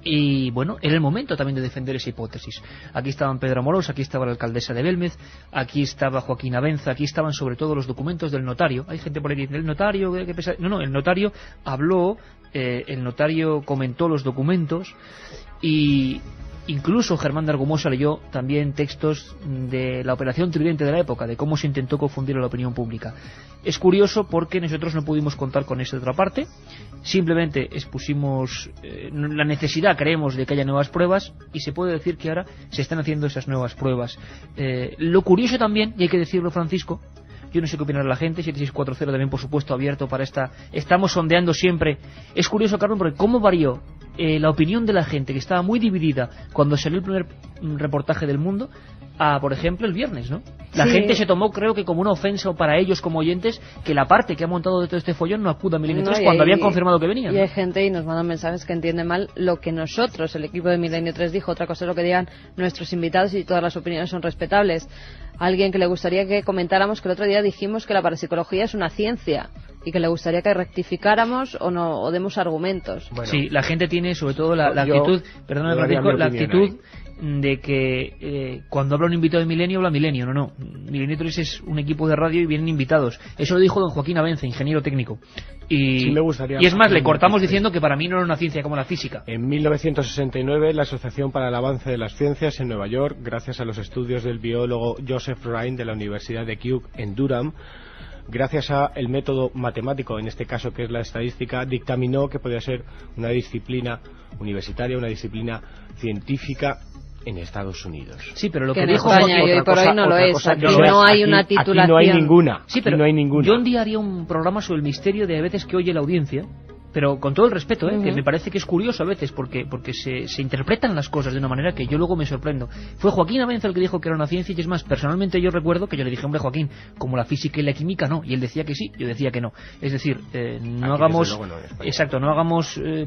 Y bueno, era el momento también de defender esa hipótesis. Aquí estaban Pedro Amorós, aquí estaba la alcaldesa de Belmez, aquí estaba Joaquín Abenza, aquí estaban sobre todo los documentos del notario. Hay gente por aquí que dice, el notario, ¿qué pesa? No, el notario habló, el notario comentó los documentos y incluso Germán de Argumosa leyó también textos de la operación Tridente de la época, de cómo se intentó confundir a la opinión pública. Es curioso porque nosotros no pudimos contar con esa otra parte, simplemente expusimos la necesidad, creemos, de que haya nuevas pruebas, y se puede decir que ahora se están haciendo esas nuevas pruebas. Lo curioso también, y hay que decirlo, Francisco, yo no sé qué opinará la gente, 7640 también, por supuesto, abierto para esta... Estamos sondeando siempre. Es curioso, Carlos, porque cómo varió la opinión de la gente, que estaba muy dividida cuando salió el primer reportaje del Mundo, a, por ejemplo, el viernes, ¿no? La gente se tomó, creo que como una ofensa para ellos como oyentes, que la parte que ha montado de todo este follón no acuda a Milenio 3 cuando habían confirmado que venían. Y hay gente, y nos mandan mensajes, que entiende mal lo que nosotros, el equipo de Milenio 3, dijo. Otra cosa es lo que digan nuestros invitados, y todas las opiniones son respetables. Alguien que le gustaría que comentáramos que el otro día dijimos que la parapsicología es una ciencia y que le gustaría que rectificáramos o demos argumentos. Bueno, sí, la gente tiene sobre todo la actitud, perdóname, Francisco, la actitud de que cuando habla un invitado de Milenio, habla Milenio. No, Milenio 3 es un equipo de radio y vienen invitados. Eso lo dijo don Joaquín Abenza, ingeniero técnico. Y es más, le cortamos diciendo que para mí no era una ciencia como la física. En 1969, la Asociación para el Avance de las Ciencias en Nueva York, gracias a los estudios del biólogo Joseph Rhine de la Universidad de Kew en Durham, gracias a el método matemático, en este caso que es la estadística, dictaminó que podía ser una disciplina universitaria, una disciplina científica en Estados Unidos. Sí, pero lo que que dijo España y hoy por hoy no lo es. Aquí no hay una titulación. Aquí no hay ninguna. Sí, pero no hay ninguna. Yo un día haría un programa sobre el misterio de a veces que oye la audiencia, pero con todo el respeto, que me parece que es curioso a veces porque se interpretan las cosas de una manera que yo luego me sorprendo. Fue Joaquín Abenza el que dijo que era una ciencia, y es más, personalmente yo recuerdo que yo le dije, hombre, Joaquín, como la física y la química no, y él decía que sí, yo decía que no. Es decir, no hagamos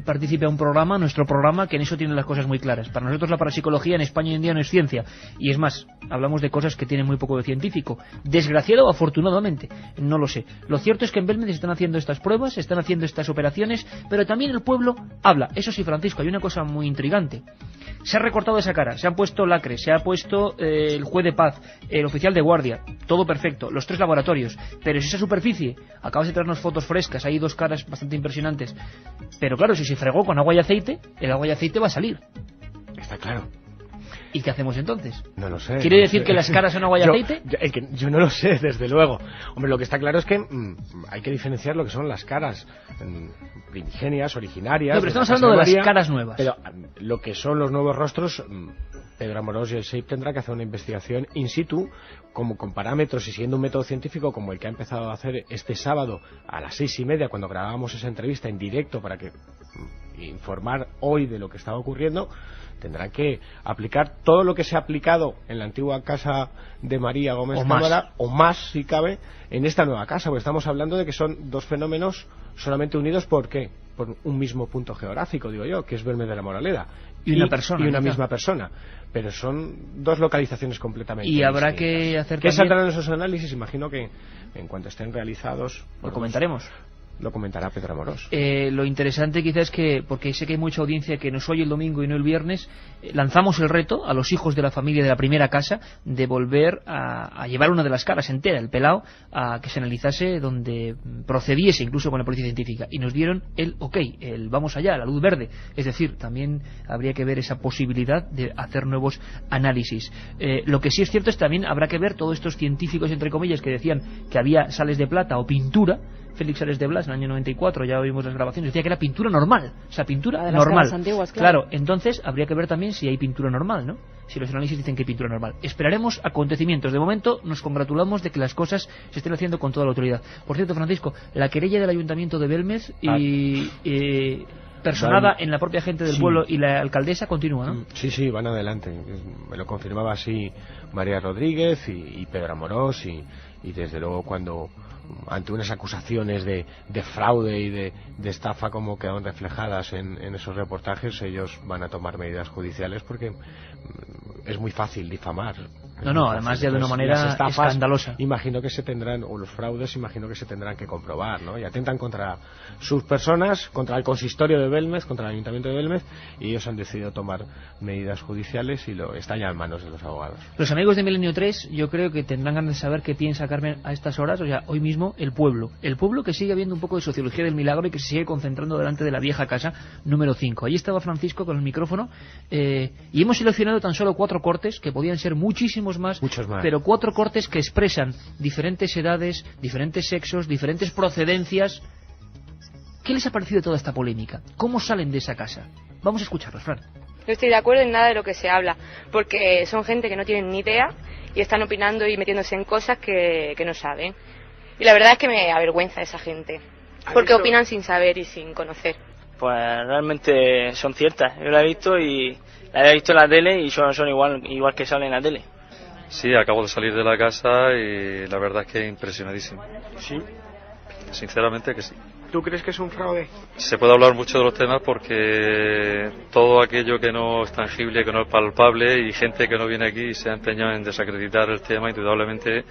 partícipe a un programa, nuestro programa, que en eso tiene las cosas muy claras. Para nosotros la parapsicología en España hoy en día no es ciencia, y es más, hablamos de cosas que tienen muy poco de científico. Desgraciado o afortunadamente, no lo sé. Lo cierto es que en Belmez se están haciendo estas pruebas, se están haciendo estas operaciones, pero también el pueblo habla. Eso sí, Francisco, hay una cosa muy intrigante. Se ha recortado esa cara, se han puesto lacres, se ha puesto el juez de paz, el oficial de guardia, todo perfecto, los 3 laboratorios, pero si esa superficie, acabas de traernos fotos frescas, hay 2 caras bastante impresionantes, pero claro, si se fregó con agua y aceite, el agua y aceite va a salir. Está claro. ¿Y qué hacemos entonces? No lo sé. ¿Quiere decir que las caras son agua y aceite? Yo no lo sé, desde luego. Hombre, lo que está claro es que hay que diferenciar lo que son las caras primigenias, originarias. No, pero estamos hablando de las caras nuevas. Pero lo que son los nuevos rostros, Pedro Amorós y el SEIP tendrá que hacer una investigación in situ, como con parámetros y siguiendo un método científico como el que ha empezado a hacer este sábado a las 6:30, cuando grabábamos esa entrevista en directo para que informar hoy de lo que estaba ocurriendo. Tendrán que aplicar todo lo que se ha aplicado en la antigua casa de María Gómez Cámara, o más si cabe, en esta nueva casa, porque estamos hablando de que son 2 fenómenos solamente unidos. ¿Por qué? Por un mismo punto geográfico, digo yo, que es Belmez de la Moraleda. Y una persona. Y una misma persona. Pero son 2 localizaciones completamente distintas. Habrá que hacer ¿Qué saldrán esos análisis? Imagino que en cuanto estén realizados... Lo comentaremos. Lo comentará Pedro Amorós. Lo interesante quizás es que, porque sé que hay mucha audiencia que nos oye el domingo y no el viernes, lanzamos el reto a los hijos de la familia de la primera casa de volver a llevar una de las caras entera, el pelao, a que se analizase donde procediese, incluso con la policía científica, y nos dieron el ok, el vamos allá, la luz verde. Es decir, también habría que ver esa posibilidad de hacer nuevos análisis. Lo que sí es cierto es que también habrá que ver todos estos científicos, entre comillas, que decían que había sales de plata o pintura. Félix Ares de Blas, en el año 94, ya oímos las grabaciones, decía que era pintura normal, o sea, pintura de normal. Las antiguas, claro. Entonces habría que ver también si hay pintura normal, ¿no? Si los análisis dicen que hay pintura normal. Esperaremos acontecimientos. De momento nos congratulamos de que las cosas se estén haciendo con toda la autoridad. Por cierto, Francisco, la querella del Ayuntamiento de Belmez y... personada en la propia gente del pueblo y la alcaldesa continúa, ¿no? Sí, van adelante. Me lo confirmaba así María Rodríguez y Pedro Amorós y desde luego cuando ante unas acusaciones de fraude y de estafa como quedaron reflejadas en esos reportajes, ellos van a tomar medidas judiciales porque es muy fácil difamar. Además ya de una manera escandalosa. Imagino que se tendrán, o los fraudes imagino que se tendrán que comprobar, ¿no? Y atentan contra sus personas, contra el consistorio de Belmez, contra el ayuntamiento de Belmez, y ellos han decidido tomar medidas judiciales y está ya en manos de los abogados. Los amigos de Milenio 3 yo creo que tendrán ganas de saber qué piensa Carmen a estas horas, o sea, hoy mismo el pueblo que sigue habiendo un poco de sociología del milagro y que se sigue concentrando delante de la vieja casa número 5. Allí estaba Francisco con el micrófono y hemos seleccionado tan solo 4 cortes, que podían ser muchos más, pero 4 cortes que expresan diferentes edades, diferentes sexos, diferentes procedencias. ¿Qué les ha parecido toda esta polémica? ¿Cómo salen de esa casa? Vamos a escucharlos, Fran. No estoy de acuerdo en nada de lo que se habla, porque son gente que no tienen ni idea y están opinando y metiéndose en cosas que no saben. Y la verdad es que me avergüenza esa gente, porque opinan sin saber y sin conocer. Pues realmente son ciertas. Yo la he visto y la he visto en la tele y son igual que salen en la tele. Sí, acabo de salir de la casa y la verdad es que impresionadísimo. ¿Sí? Sinceramente que sí. ¿Tú crees que es un fraude? Se puede hablar mucho de los temas porque todo aquello que no es tangible, que no es palpable y gente que no viene aquí se ha empeñado en desacreditar el tema, indudablemente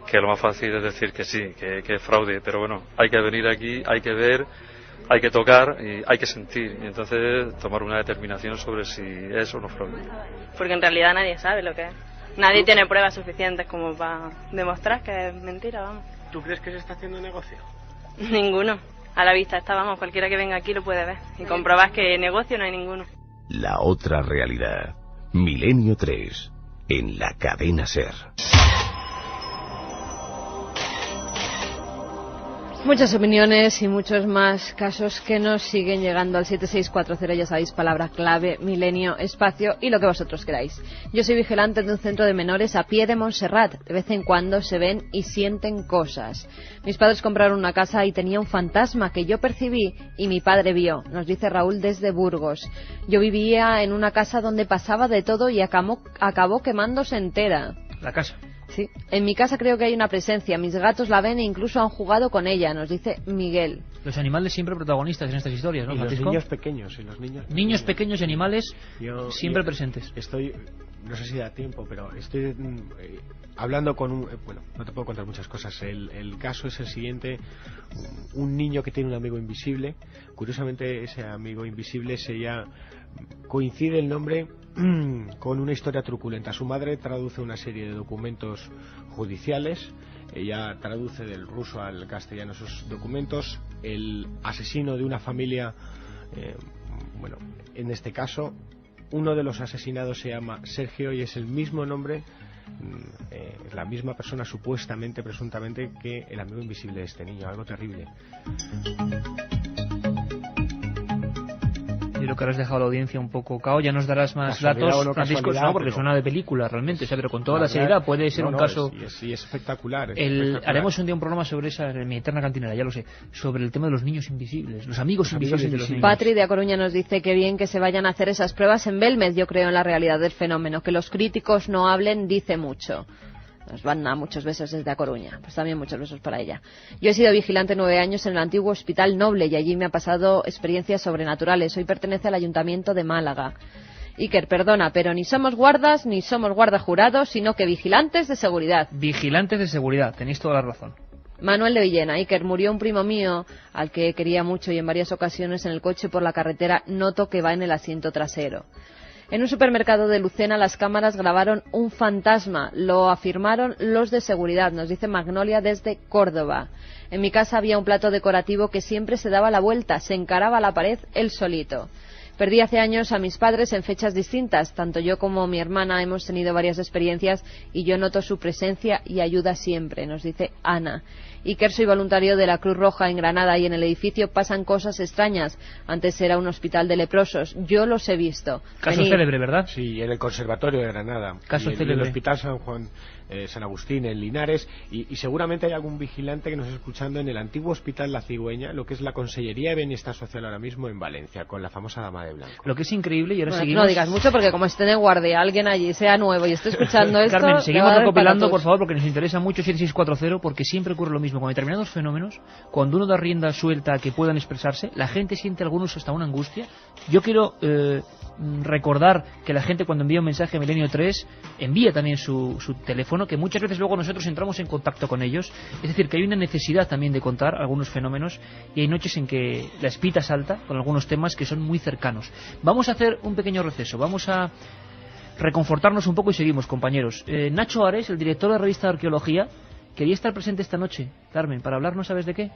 que lo más fácil es decir que sí, que es fraude, pero bueno, hay que venir aquí, hay que ver, hay que tocar y hay que sentir y entonces tomar una determinación sobre si es o no fraude. Porque en realidad nadie sabe lo que es. Nadie tiene pruebas suficientes como para demostrar que es mentira, vamos. ¿Tú crees que se está haciendo negocio? Ninguno. A la vista está, vamos, cualquiera que venga aquí lo puede ver y comprobar que negocio no hay ninguno. La otra realidad. Milenio 3 en la cadena SER. Muchas opiniones y muchos más casos que nos siguen llegando al 7640, ya sabéis, palabra clave, milenio, espacio y lo que vosotros queráis. Yo soy vigilante de un centro de menores a pie de Montserrat. De vez en cuando se ven y sienten cosas. Mis padres compraron una casa y tenía un fantasma que yo percibí y mi padre vio, nos dice Raúl desde Burgos. Yo vivía en una casa donde pasaba de todo y acabó quemándose entera. La casa. Sí, en mi casa creo que hay una presencia. Mis gatos la ven e incluso han jugado con ella, nos dice Miguel. Los animales siempre protagonistas en estas historias, ¿no, Francisco? Los niños pequeños y animales siempre presentes. No sé si da tiempo, pero estoy hablando con bueno, no te puedo contar muchas cosas. El caso es el siguiente. Un niño que tiene un amigo invisible. Curiosamente, ese amigo invisible coincide el nombre con una historia truculenta. Su madre traduce una serie de documentos judiciales. Ella traduce del ruso al castellano esos documentos. El asesino de una familia, en este caso, uno de los asesinados se llama Sergio y es el mismo nombre, la misma persona supuestamente, presuntamente, que el amigo invisible de este niño. Algo terrible. Yo creo que ahora has dejado a la audiencia un poco cao. Ya nos darás más datos, Francisco, no, porque suena de película realmente, o sea, pero con toda la seriedad puede ser un caso. Sí, es espectacular. Haremos un día un programa sobre esa, en mi eterna cantinera, ya lo sé, sobre el tema de los niños invisibles, los amigos invisibles de los niños. Patri de A Coruña nos dice que bien que se vayan a hacer esas pruebas en Belmez. Yo creo en la realidad del fenómeno. Que los críticos no hablen dice mucho. Nos van a muchos besos desde A Coruña. Pues también muchos besos para ella. Yo he sido vigilante 9 años en el antiguo Hospital Noble y allí me ha pasado experiencias sobrenaturales. Hoy pertenece al Ayuntamiento de Málaga. Iker, perdona, pero ni somos guardas ni somos guardajurados, sino que vigilantes de seguridad. Vigilantes de seguridad, tenéis toda la razón. Manuel de Villena. Iker, murió un primo mío al que quería mucho y en varias ocasiones en el coche por la carretera noto que va en el asiento trasero. En un supermercado de Lucena las cámaras grabaron un fantasma, lo afirmaron los de seguridad, nos dice Magnolia desde Córdoba. En mi casa había un plato decorativo que siempre se daba la vuelta, se encaraba a la pared él solito. Perdí hace años a mis padres en fechas distintas. Tanto yo como mi hermana hemos tenido varias experiencias y yo noto su presencia y ayuda siempre, nos dice Ana. Iker, soy voluntario de la Cruz Roja en Granada y en el edificio pasan cosas extrañas. Antes era un hospital de leprosos. Yo los he visto. Caso célebre, ¿verdad? Sí, en el Conservatorio de Granada. Caso célebre. En el Hospital San Juan, San Agustín, en Linares. Y seguramente hay algún vigilante que nos está escuchando en el antiguo Hospital La Cigüeña, lo que es la Consellería de Bienestar Social ahora mismo en Valencia, con la famosa Dama de Blanco. Lo que es increíble, y ahora Bueno, seguimos... no digas mucho porque como esté de guardia alguien allí, sea nuevo y esté escuchando esto... Carmen, seguimos recopilando, por favor, porque nos interesa mucho 7640, porque siempre ocurre lo mismo. Con determinados fenómenos, cuando uno da rienda suelta a que puedan expresarse, la gente siente algunos hasta una angustia. Yo quiero recordar que la gente, cuando envía un mensaje a Milenio 3, envía también su teléfono, que muchas veces luego nosotros entramos en contacto con ellos. Es decir, que hay una necesidad también de contar algunos fenómenos, y hay noches en que la espita salta con algunos temas que son muy cercanos. Vamos a hacer un pequeño receso, vamos a reconfortarnos un poco y seguimos, compañeros. Nacho Ares, el director de la revista de Arqueología, quería estar presente esta noche, Carmen, para hablarnos, ¿sabes de qué?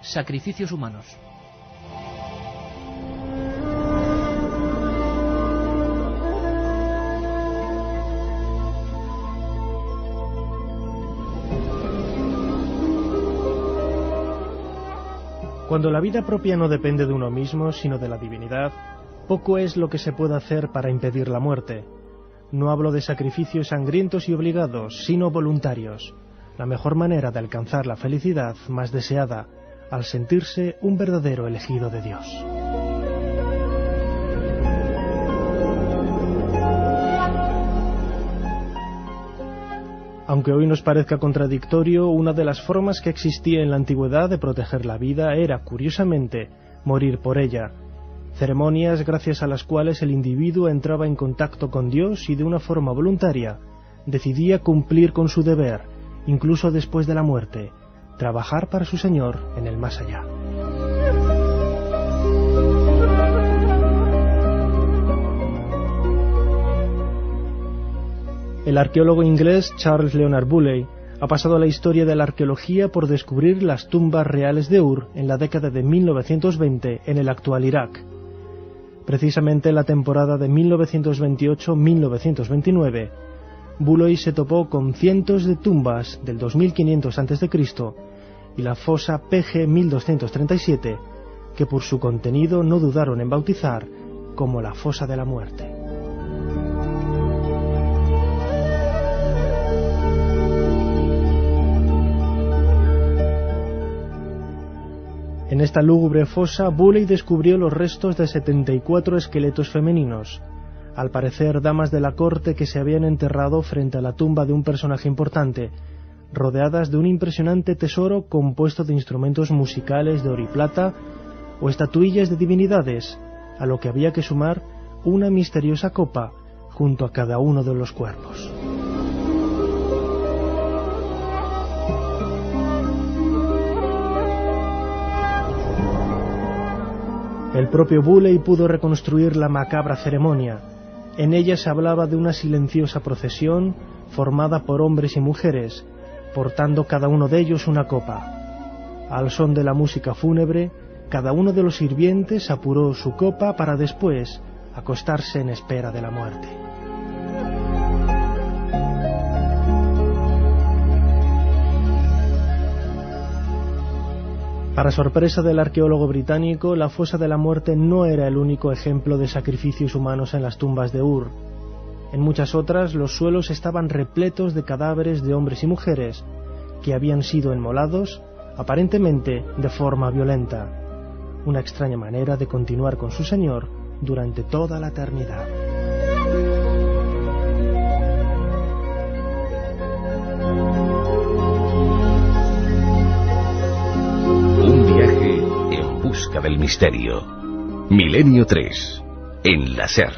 Sacrificios humanos. Cuando la vida propia no depende de uno mismo, sino de la divinidad, poco es lo que se puede hacer para impedir la muerte. No hablo de sacrificios sangrientos y obligados, sino voluntarios. La mejor manera de alcanzar la felicidad más deseada, al sentirse un verdadero elegido de Dios. Aunque hoy nos parezca contradictorio, una de las formas que existía en la antigüedad de proteger la vida era, curiosamente, morir por ella. Ceremonias gracias a las cuales el individuo entraba en contacto con Dios y de una forma voluntaria decidía cumplir con su deber, incluso después de la muerte, trabajar para su Señor en el más allá. El arqueólogo inglés Charles Leonard Bulley ha pasado a la historia de la arqueología por descubrir las tumbas reales de Ur en la década de 1920 en el actual Irak. Precisamente en la temporada de 1928-1929, Bulley se topó con cientos de tumbas del 2500 a.C. y la fosa PG 1237, que por su contenido no dudaron en bautizar como la fosa de la muerte. En esta lúgubre fosa, Bulley descubrió los restos de 74 esqueletos femeninos, al parecer damas de la corte que se habían enterrado frente a la tumba de un personaje importante, rodeadas de un impresionante tesoro compuesto de instrumentos musicales de oro y plata o estatuillas de divinidades, a lo que había que sumar una misteriosa copa junto a cada uno de los cuerpos. El propio Bulley pudo reconstruir la macabra ceremonia. En ella se hablaba de una silenciosa procesión formada por hombres y mujeres, portando cada uno de ellos una copa. Al son de la música fúnebre, cada uno de los sirvientes apuró su copa para después acostarse en espera de la muerte. Para sorpresa del arqueólogo británico, la fosa de la muerte no era el único ejemplo de sacrificios humanos en las tumbas de Ur. En muchas otras, los suelos estaban repletos de cadáveres de hombres y mujeres que habían sido enmolados, aparentemente de forma violenta. Una extraña manera de continuar con su Señor durante toda la eternidad. Busca del misterio. Milenio 3 en la SER.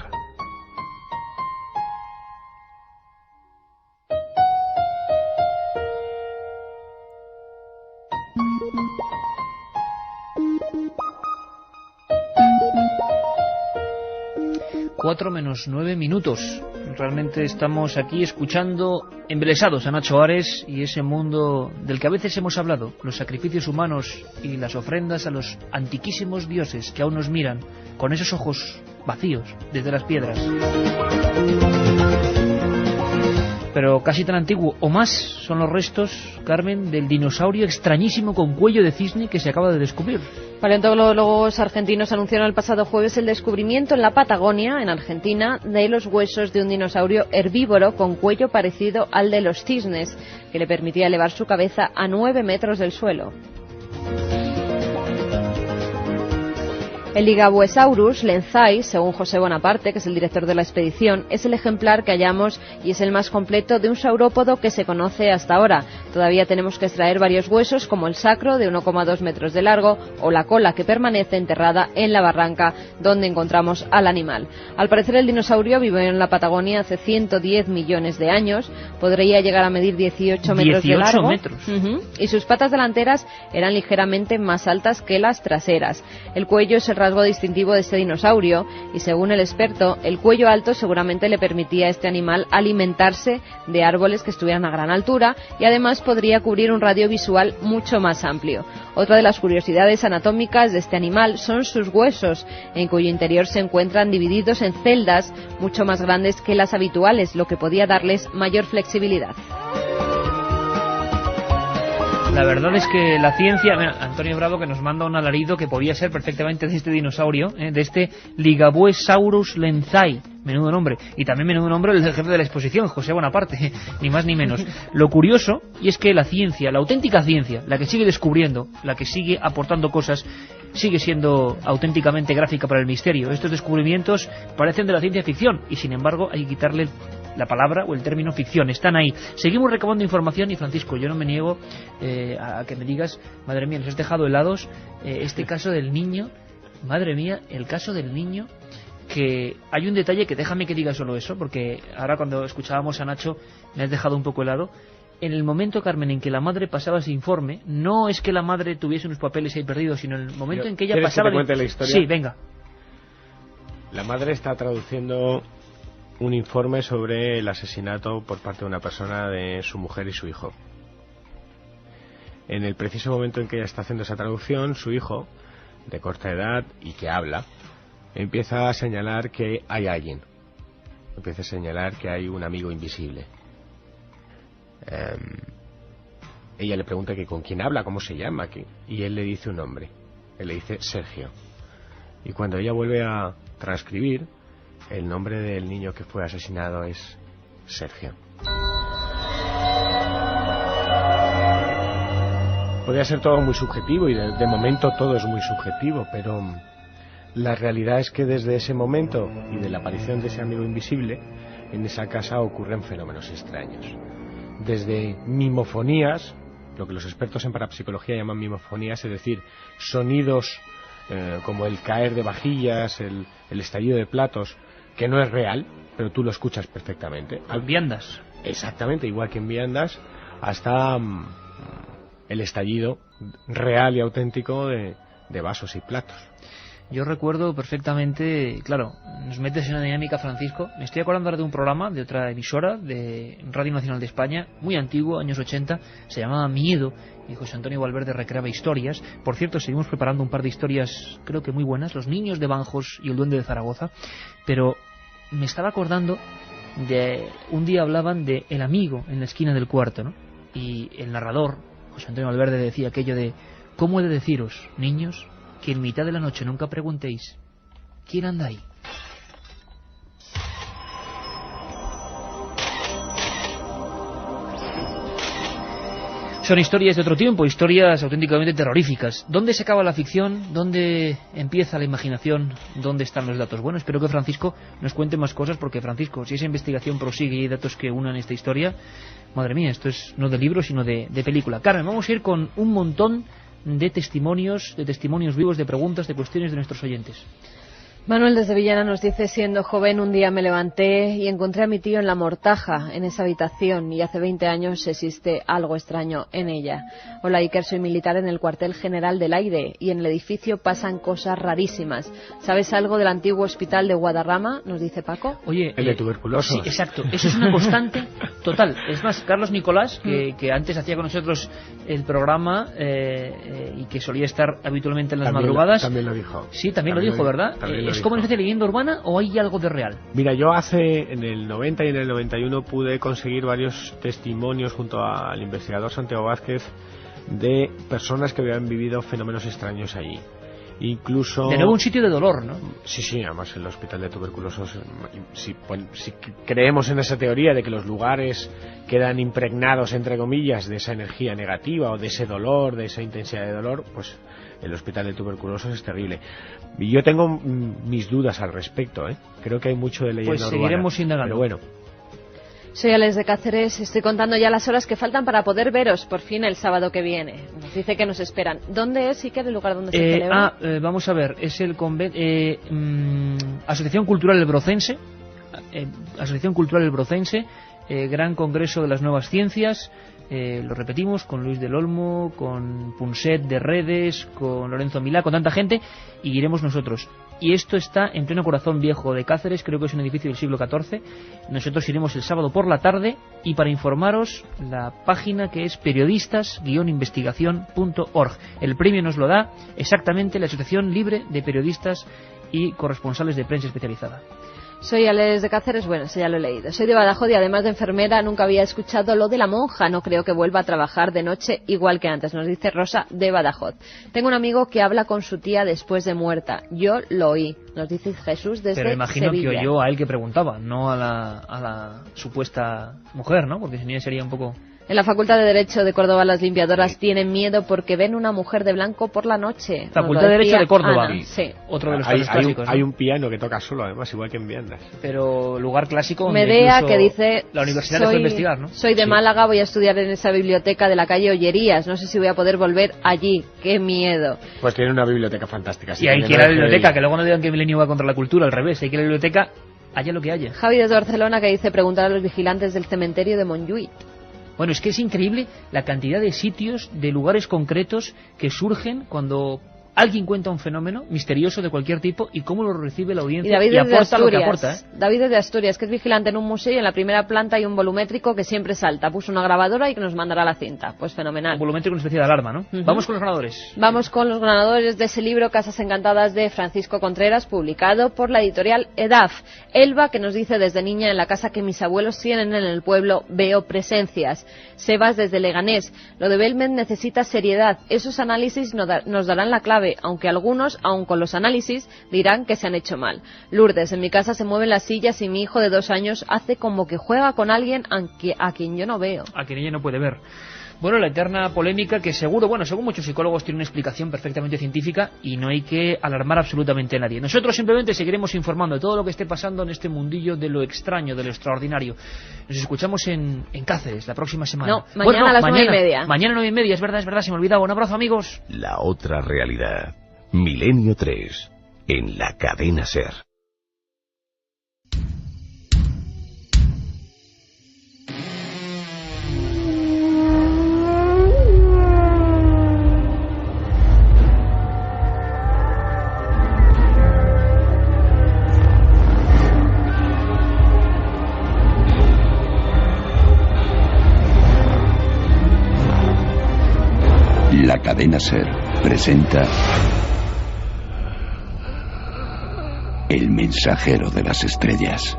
Cuatro menos 9 minutos. Realmente estamos aquí escuchando embelesados a Nacho Ares y ese mundo del que a veces hemos hablado, los sacrificios humanos y las ofrendas a los antiquísimos dioses que aún nos miran con esos ojos vacíos desde las piedras. Pero casi tan antiguo o más son los restos, Carmen, del dinosaurio extrañísimo con cuello de cisne que se acaba de descubrir. Paleontólogos argentinos anunciaron el pasado jueves el descubrimiento en la Patagonia, en Argentina, de los huesos de un dinosaurio herbívoro con cuello parecido al de los cisnes, que le permitía elevar su cabeza a 9 metros del suelo. El Ligabuesaurus lenzai, según José Bonaparte, que es el director de la expedición, es el ejemplar que hallamos y es el más completo de un saurópodo que se conoce hasta ahora. Todavía tenemos que extraer varios huesos, como el sacro, de 1,2 metros de largo, o la cola, que permanece enterrada en la barranca donde encontramos al animal. Al parecer, el dinosaurio vivió en la Patagonia hace 110 millones de años, podría llegar a medir 18 metros de largo. 18 metros. Y sus patas delanteras eran ligeramente más altas que las traseras. El cuello es el rasgo distintivo de este dinosaurio y, según el experto, el cuello alto seguramente le permitía a este animal alimentarse de árboles que estuvieran a gran altura y además podría cubrir un radio visual mucho más amplio. Otra de las curiosidades anatómicas de este animal son sus huesos, en cuyo interior se encuentran divididos en celdas mucho más grandes que las habituales, lo que podía darles mayor flexibilidad. La verdad es que la ciencia... Mira, Antonio Bravo, que nos manda un alarido que podía ser perfectamente de este dinosaurio, de este Ligabuesaurus lenzai. Menudo nombre. Y también menudo nombre el del jefe de la exposición, José Bonaparte, ni más ni menos. Lo curioso, y es que la ciencia, la auténtica ciencia, la que sigue descubriendo, la que sigue aportando cosas, sigue siendo auténticamente gráfica para el misterio. Estos descubrimientos parecen de la ciencia ficción, y sin embargo hay que quitarle la palabra o el término ficción. Están ahí. Seguimos recabando información y, Francisco, yo no me niego a que me digas, madre mía, nos has dejado helados, este caso del niño, madre mía, el caso del niño, que hay un detalle que déjame que diga solo eso, porque ahora cuando escuchábamos a Nacho me has dejado un poco helado. En el momento, Carmen, en que la madre pasaba ese informe, no es que la madre tuviese unos papeles ahí perdidos, sino en el momento en que ella pasaba... ¿Quieres que te cuente la historia? Sí, venga. La madre está traduciendo un informe sobre el asesinato por parte de una persona de su mujer y su hijo. En el preciso momento en que ella está haciendo esa traducción, su hijo, de corta edad y que habla, empieza a señalar que hay alguien. Empieza a señalar que hay un amigo invisible. Ella le pregunta que con quién habla, cómo se llama, y él le dice un nombre. Él le dice Sergio. Y cuando ella vuelve a transcribir, el nombre del niño que fue asesinado es Sergio. Podría ser todo muy subjetivo y de momento todo es muy subjetivo, pero la realidad es que desde ese momento y de la aparición de ese amigo invisible, en esa casa ocurren fenómenos extraños. Desde mimofonías, lo que los expertos en parapsicología llaman mimofonías, es decir, sonidos como el caer de vajillas, el estallido de platos, que no es real, pero tú lo escuchas perfectamente. En viandas. Exactamente, igual que en viandas, hasta el estallido real y auténtico de vasos y platos. Yo recuerdo perfectamente, claro, nos metes en una dinámica, Francisco. Me estoy acordando ahora de un programa de otra emisora, de Radio Nacional de España, muy antiguo, años 80, se llamaba Miedo, y José Antonio Valverde recreaba historias. Por cierto, seguimos preparando un par de historias, creo que muy buenas, Los niños de Banjos y El duende de Zaragoza, pero me estaba acordando de... Un día hablaban de el amigo en la esquina del cuarto, ¿no? Y el narrador, José Antonio Valverde, decía aquello de: ¿cómo he de deciros, niños, que en mitad de la noche nunca preguntéis quién anda ahí? Son historias de otro tiempo, historias auténticamente terroríficas. ¿Dónde se acaba la ficción? ¿Dónde empieza la imaginación? ¿Dónde están los datos? Bueno, espero que Francisco nos cuente más cosas, porque, Francisco, si esa investigación prosigue y hay datos que unan esta historia, madre mía, esto es no de libro, sino de película. Carmen, vamos a ir con un montón de testimonios vivos, de preguntas, de cuestiones de nuestros oyentes. Manuel desde Villena nos dice: siendo joven un día me levanté y encontré a mi tío en la Mortaja, en esa habitación, y hace 20 años existe algo extraño en ella. Hola Iker, soy militar en el cuartel general del aire y en el edificio pasan cosas rarísimas. ¿Sabes algo del antiguo hospital de Guadarrama? Nos dice Paco. Oye, el de tuberculosos. Sí, exacto, eso es una constante total. Es más, Carlos Nicolás, que antes hacía con nosotros el programa y que solía estar habitualmente en las madrugadas. También lo dijo. Sí, también lo dijo, ¿verdad? ¿Es como una especie de leyenda urbana o hay algo de real? Mira, yo en el 90 y en el 91 pude conseguir varios testimonios junto al investigador Santiago Vázquez de personas que habían vivido fenómenos extraños allí. Incluso... De nuevo un sitio de dolor, ¿no? Sí, además el hospital de tuberculosos, si creemos en esa teoría de que los lugares quedan impregnados, entre comillas, de esa energía negativa o de ese dolor, de esa intensidad de dolor, pues el hospital de tuberculosos es terrible. Y yo tengo mis dudas al respecto, ¿eh? Creo que hay mucho de leyenda urbana. Pues seguiremos indagando. Pero bueno. Soy Alex de Cáceres, estoy contando ya las horas que faltan para poder veros por fin el sábado que viene. Nos dice que nos esperan. ¿Dónde es, Iker, el lugar donde se celebra? Vamos a ver, es el Asociación Cultural El Brocense, Gran Congreso de las Nuevas Ciencias, lo repetimos, con Luis del Olmo, con Punset de Redes, con Lorenzo Milá, con tanta gente, y iremos nosotros. Y esto está en pleno corazón viejo de Cáceres, creo que es un edificio del siglo XIV. Nosotros iremos el sábado por la tarde, y para informaros, la página que es periodistas-investigación.org. El premio nos lo da exactamente la Asociación Libre de Periodistas y Corresponsales de Prensa Especializada. Soy Alex de Cáceres, bueno, eso ya lo he leído. Soy de Badajoz y además de enfermera nunca había escuchado lo de la monja. No creo que vuelva a trabajar de noche igual que antes, nos dice Rosa de Badajoz. Tengo un amigo que habla con su tía después de muerta. Yo lo oí, nos dice Jesús desde Sevilla. Pero imagino que oyó a él que preguntaba, no a la supuesta mujer, ¿no? Porque si no sería un poco... En la Facultad de Derecho de Córdoba las limpiadoras tienen miedo porque ven una mujer de blanco por la noche. Facultad de Derecho de Córdoba. Sí. Otro de los casos clásicos. Hay un piano que toca solo, además, igual que en Viandas. Pero lugar clásico donde Medea, que dice... La universidad le fue a investigar, ¿no? Soy de Málaga, voy a estudiar en esa biblioteca de la calle Ollerías. No sé si voy a poder volver allí. ¡Qué miedo! Pues tiene una biblioteca fantástica. Y hay que ir a la biblioteca, que luego no digan que Milenio va contra la cultura, al revés. Hay que ir a la biblioteca, haya lo que haya. Javi desde Barcelona, que dice preguntar a los vigilantes del cementerio de Montjuïc. Bueno, es que es increíble la cantidad de sitios, de lugares concretos que surgen cuando alguien cuenta un fenómeno misterioso de cualquier tipo y cómo lo recibe la audiencia y aporta lo que aporta, ¿eh? David es de Asturias, que es vigilante en un museo y en la primera planta hay un volumétrico que siempre salta. Puso una grabadora y que nos mandará la cinta. Pues fenomenal. Un volumétrico, una especie de alarma, ¿no? Vamos con los ganadores. Vamos con los ganadores de ese libro Casas Encantadas de Francisco Contreras, publicado por la editorial EDAF. Elba, que nos dice: desde niña en la casa que mis abuelos tienen en el pueblo veo presencias. Sebas desde Leganés: lo de Belmed necesita seriedad. Esos análisis nos darán la clave, aunque algunos, aun con los análisis, dirán que se han hecho mal. Lourdes: en mi casa se mueven las sillas y mi hijo de 2 años hace como que juega con alguien a quien yo no veo. A quien ella no puede ver. Bueno, la eterna polémica que seguro, bueno, según muchos psicólogos tiene una explicación perfectamente científica y no hay que alarmar absolutamente a nadie. Nosotros simplemente seguiremos informando de todo lo que esté pasando en este mundillo de lo extraño, de lo extraordinario. Nos escuchamos en Cáceres la próxima semana. No, mañana a las 9:30. Mañana 9:30, es verdad, se me olvidaba. Un abrazo, amigos. La otra realidad. Milenio 3, en la cadena SER. La cadena SER presenta El mensajero de las estrellas.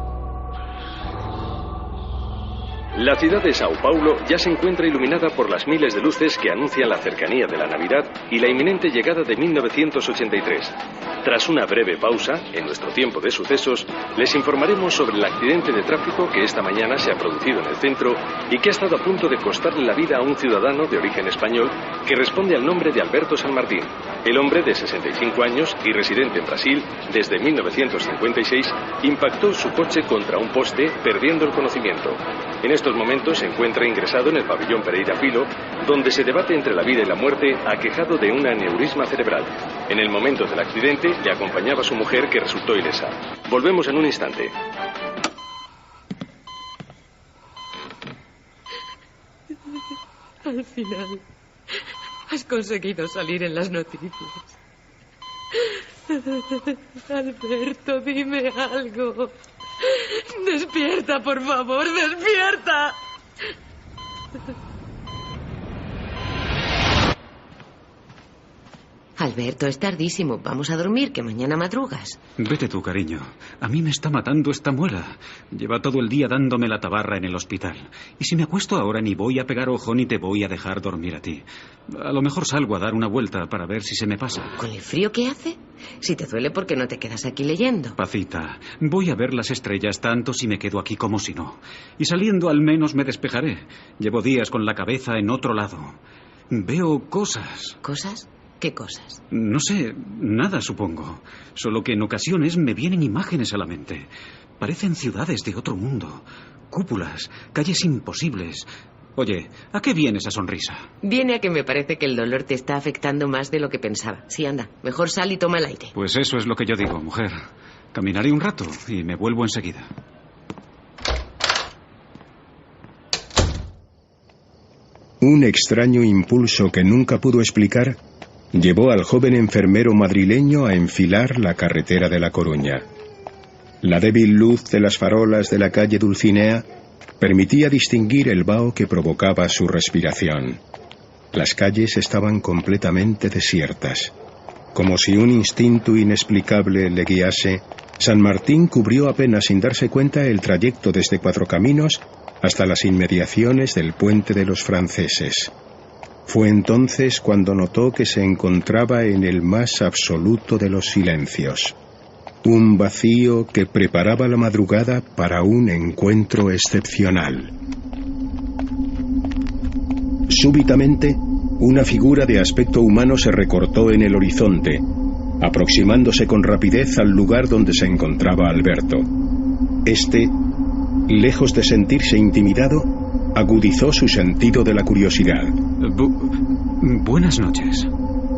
La ciudad de Sao Paulo ya se encuentra iluminada por las miles de luces que anuncian la cercanía de la Navidad y la inminente llegada de 1983. Tras una breve pausa, en nuestro tiempo de sucesos, les informaremos sobre el accidente de tráfico que esta mañana se ha producido en el centro y que ha estado a punto de costarle la vida a un ciudadano de origen español que responde al nombre de Alberto San Martín. El hombre de 65 años y residente en Brasil desde 1956 impactó su coche contra un poste, perdiendo el conocimiento. En estos momentos se encuentra ingresado en el pabellón Pereira Filo, donde se debate entre la vida y la muerte, aquejado de un aneurisma cerebral. En el momento del accidente le acompañaba su mujer, que resultó ilesa. Volvemos en un instante. Al final, has conseguido salir en las noticias. Alberto, dime algo. Despierta, por favor, despierta. Alberto, es tardísimo. Vamos a dormir, que mañana madrugas. Vete tú, cariño. A mí me está matando esta muela. Lleva todo el día dándome la tabarra en el hospital. Y si me acuesto ahora ni voy a pegar ojo ni te voy a dejar dormir a ti. A lo mejor salgo a dar una vuelta para ver si se me pasa. ¿Con el frío que hace? Si te duele, ¿por qué no te quedas aquí leyendo? Pacita, voy a ver las estrellas tanto si me quedo aquí como si no. Y saliendo al menos me despejaré. Llevo días con la cabeza en otro lado. Veo cosas. ¿Cosas? ¿Qué cosas? No sé, nada supongo. Solo que en ocasiones me vienen imágenes a la mente. Parecen ciudades de otro mundo. Cúpulas, calles imposibles. Oye, ¿a qué viene esa sonrisa? Viene a que me parece que el dolor te está afectando más de lo que pensaba. Sí, anda, mejor sal y toma el aire. Pues eso es lo que yo digo, mujer. Caminaré un rato y me vuelvo enseguida. Un extraño impulso que nunca pudo explicar llevó al joven enfermero madrileño a enfilar la carretera de La Coruña. La débil luz de las farolas de la calle Dulcinea permitía distinguir el vaho que provocaba su respiración. Las calles estaban completamente desiertas. Como si un instinto inexplicable le guiase, San Martín cubrió apenas sin darse cuenta el trayecto desde Cuatro Caminos hasta las inmediaciones del Puente de los Franceses. Fue entonces cuando notó que se encontraba en el más absoluto de los silencios. Un vacío que preparaba la madrugada para un encuentro excepcional. Súbitamente, una figura de aspecto humano se recortó en el horizonte, aproximándose con rapidez al lugar donde se encontraba Alberto. Este, lejos de sentirse intimidado, agudizó su sentido de la curiosidad. Buenas noches.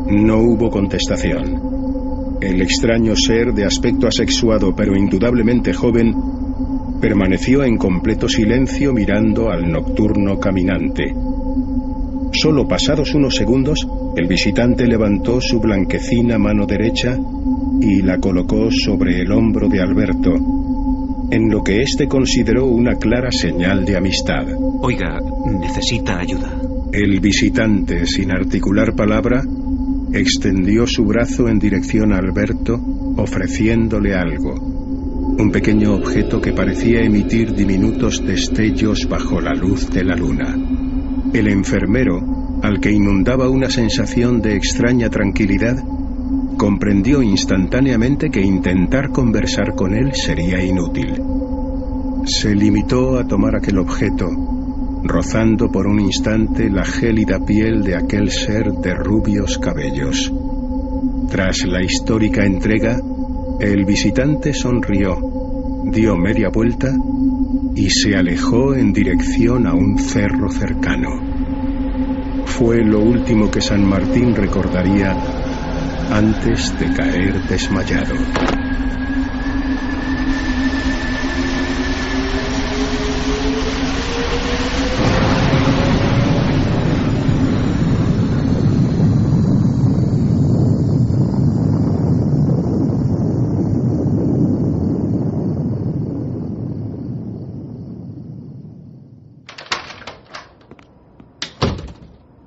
No hubo contestación. El extraño ser de aspecto asexuado pero indudablemente joven permaneció en completo silencio mirando al nocturno caminante. Solo pasados unos segundos, el visitante levantó su blanquecina mano derecha y la colocó sobre el hombro de Alberto, en lo que éste consideró una clara señal de amistad. Oiga, necesita ayuda. El visitante, sin articular palabra, extendió su brazo en dirección a Alberto, ofreciéndole algo. Un pequeño objeto que parecía emitir diminutos destellos bajo la luz de la luna. El enfermero, al que inundaba una sensación de extraña tranquilidad, comprendió instantáneamente que intentar conversar con él sería inútil. Se limitó a tomar aquel objeto, rozando por un instante la gélida piel de aquel ser de rubios cabellos. Tras la histórica entrega, el visitante sonrió, dio media vuelta y se alejó en dirección a un cerro cercano. Fue lo último que San Martín recordaría antes de caer desmayado.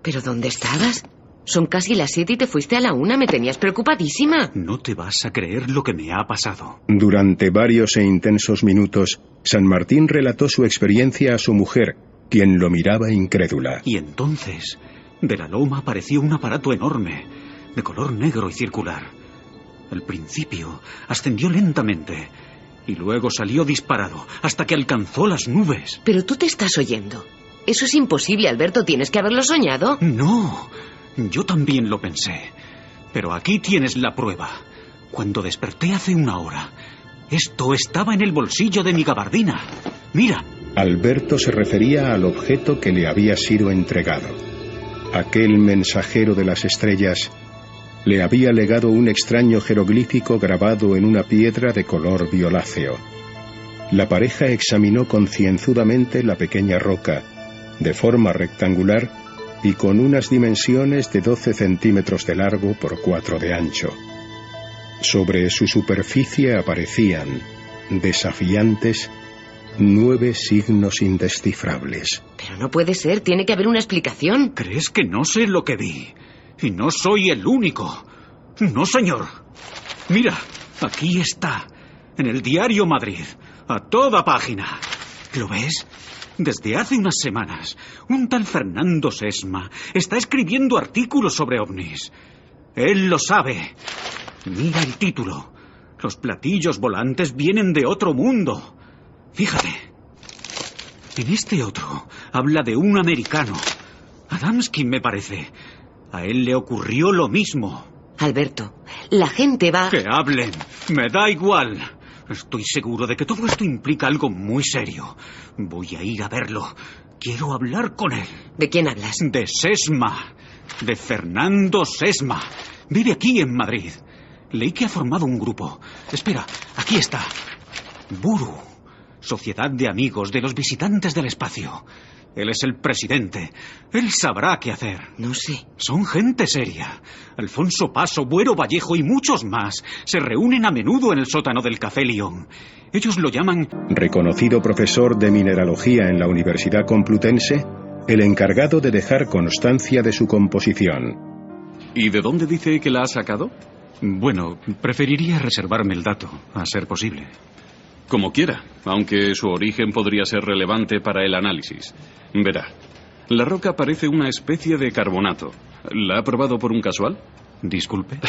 ¿Pero dónde estabas? Son casi las 7 y te fuiste a la 1. Me tenías preocupadísima. No te vas a creer lo que me ha pasado. Durante varios e intensos minutos, San Martín relató su experiencia a su mujer, quien lo miraba incrédula. Y entonces, de la loma apareció un aparato enorme, de color negro y circular. Al principio, ascendió lentamente, y luego salió disparado, hasta que alcanzó las nubes. Pero tú te estás oyendo. Eso es imposible, Alberto. ¿Tienes que haberlo soñado? No, yo también lo pensé. Pero aquí tienes la prueba. Cuando desperté hace una hora, esto estaba en el bolsillo de mi gabardina. Mira. Alberto se refería al objeto que le había sido entregado. Aquel mensajero de las estrellas le había legado un extraño jeroglífico grabado en una piedra de color violáceo. La pareja examinó concienzudamente la pequeña roca, de forma rectangular y con unas dimensiones de 12 centímetros de largo por 4 de ancho. Sobre su superficie aparecían, desafiantes, 9 signos indescifrables. Pero no puede ser, tiene que haber una explicación. ¿Crees que no sé lo que vi? Y no soy el único. No, señor. Mira, aquí está, en el diario Madrid, a toda página. ¿Lo ves? Desde hace unas semanas, un tal Fernando Sesma está escribiendo artículos sobre ovnis. Él lo sabe. Mira el título. Los platillos volantes vienen de otro mundo. Fíjate. En este otro habla de un americano. Adamski, me parece. A él le ocurrió lo mismo. Alberto, la gente va... Que hablen. Me da igual. Estoy seguro de que todo esto implica algo muy serio. Voy a ir a verlo. Quiero hablar con él. ¿De quién hablas? De Sesma. De Fernando Sesma. Vive aquí en Madrid. Leí que ha formado un grupo. Espera, aquí está. Buru. Sociedad de amigos de los visitantes del espacio. Él es el presidente. Él sabrá qué hacer. No sé. Son gente seria. Alfonso Paso, Buero Vallejo y muchos más se reúnen a menudo en el sótano del Café León. Ellos lo llaman... Reconocido profesor de mineralogía en la Universidad Complutense, el encargado de dejar constancia de su composición. ¿Y de dónde dice que la ha sacado? Bueno, preferiría reservarme el dato, a ser posible. Como quiera, aunque su origen podría ser relevante para el análisis. Verá, la roca parece una especie de carbonato. ¿La ha probado por un casual? Disculpe.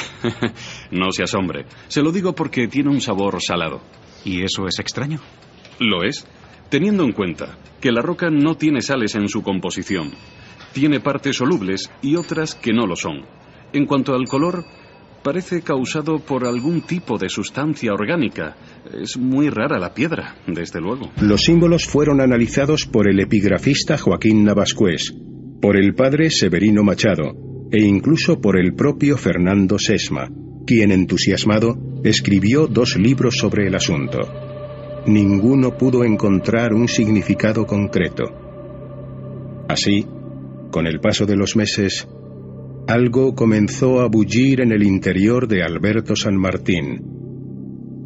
No se asombre. Se lo digo porque tiene un sabor salado. ¿Y eso es extraño? Lo es, teniendo en cuenta que la roca no tiene sales en su composición. Tiene partes solubles y otras que no lo son. En cuanto al color, parece causado por algún tipo de sustancia orgánica. Es muy rara la piedra, desde luego. Los símbolos fueron analizados por el epigrafista Joaquín Navascués, por el padre Severino Machado e incluso por el propio Fernando Sesma, quien, entusiasmado, escribió 2 libros sobre el asunto. Ninguno pudo encontrar un significado concreto. Así, con el paso de los meses, algo comenzó a bullir en el interior de Alberto San Martín.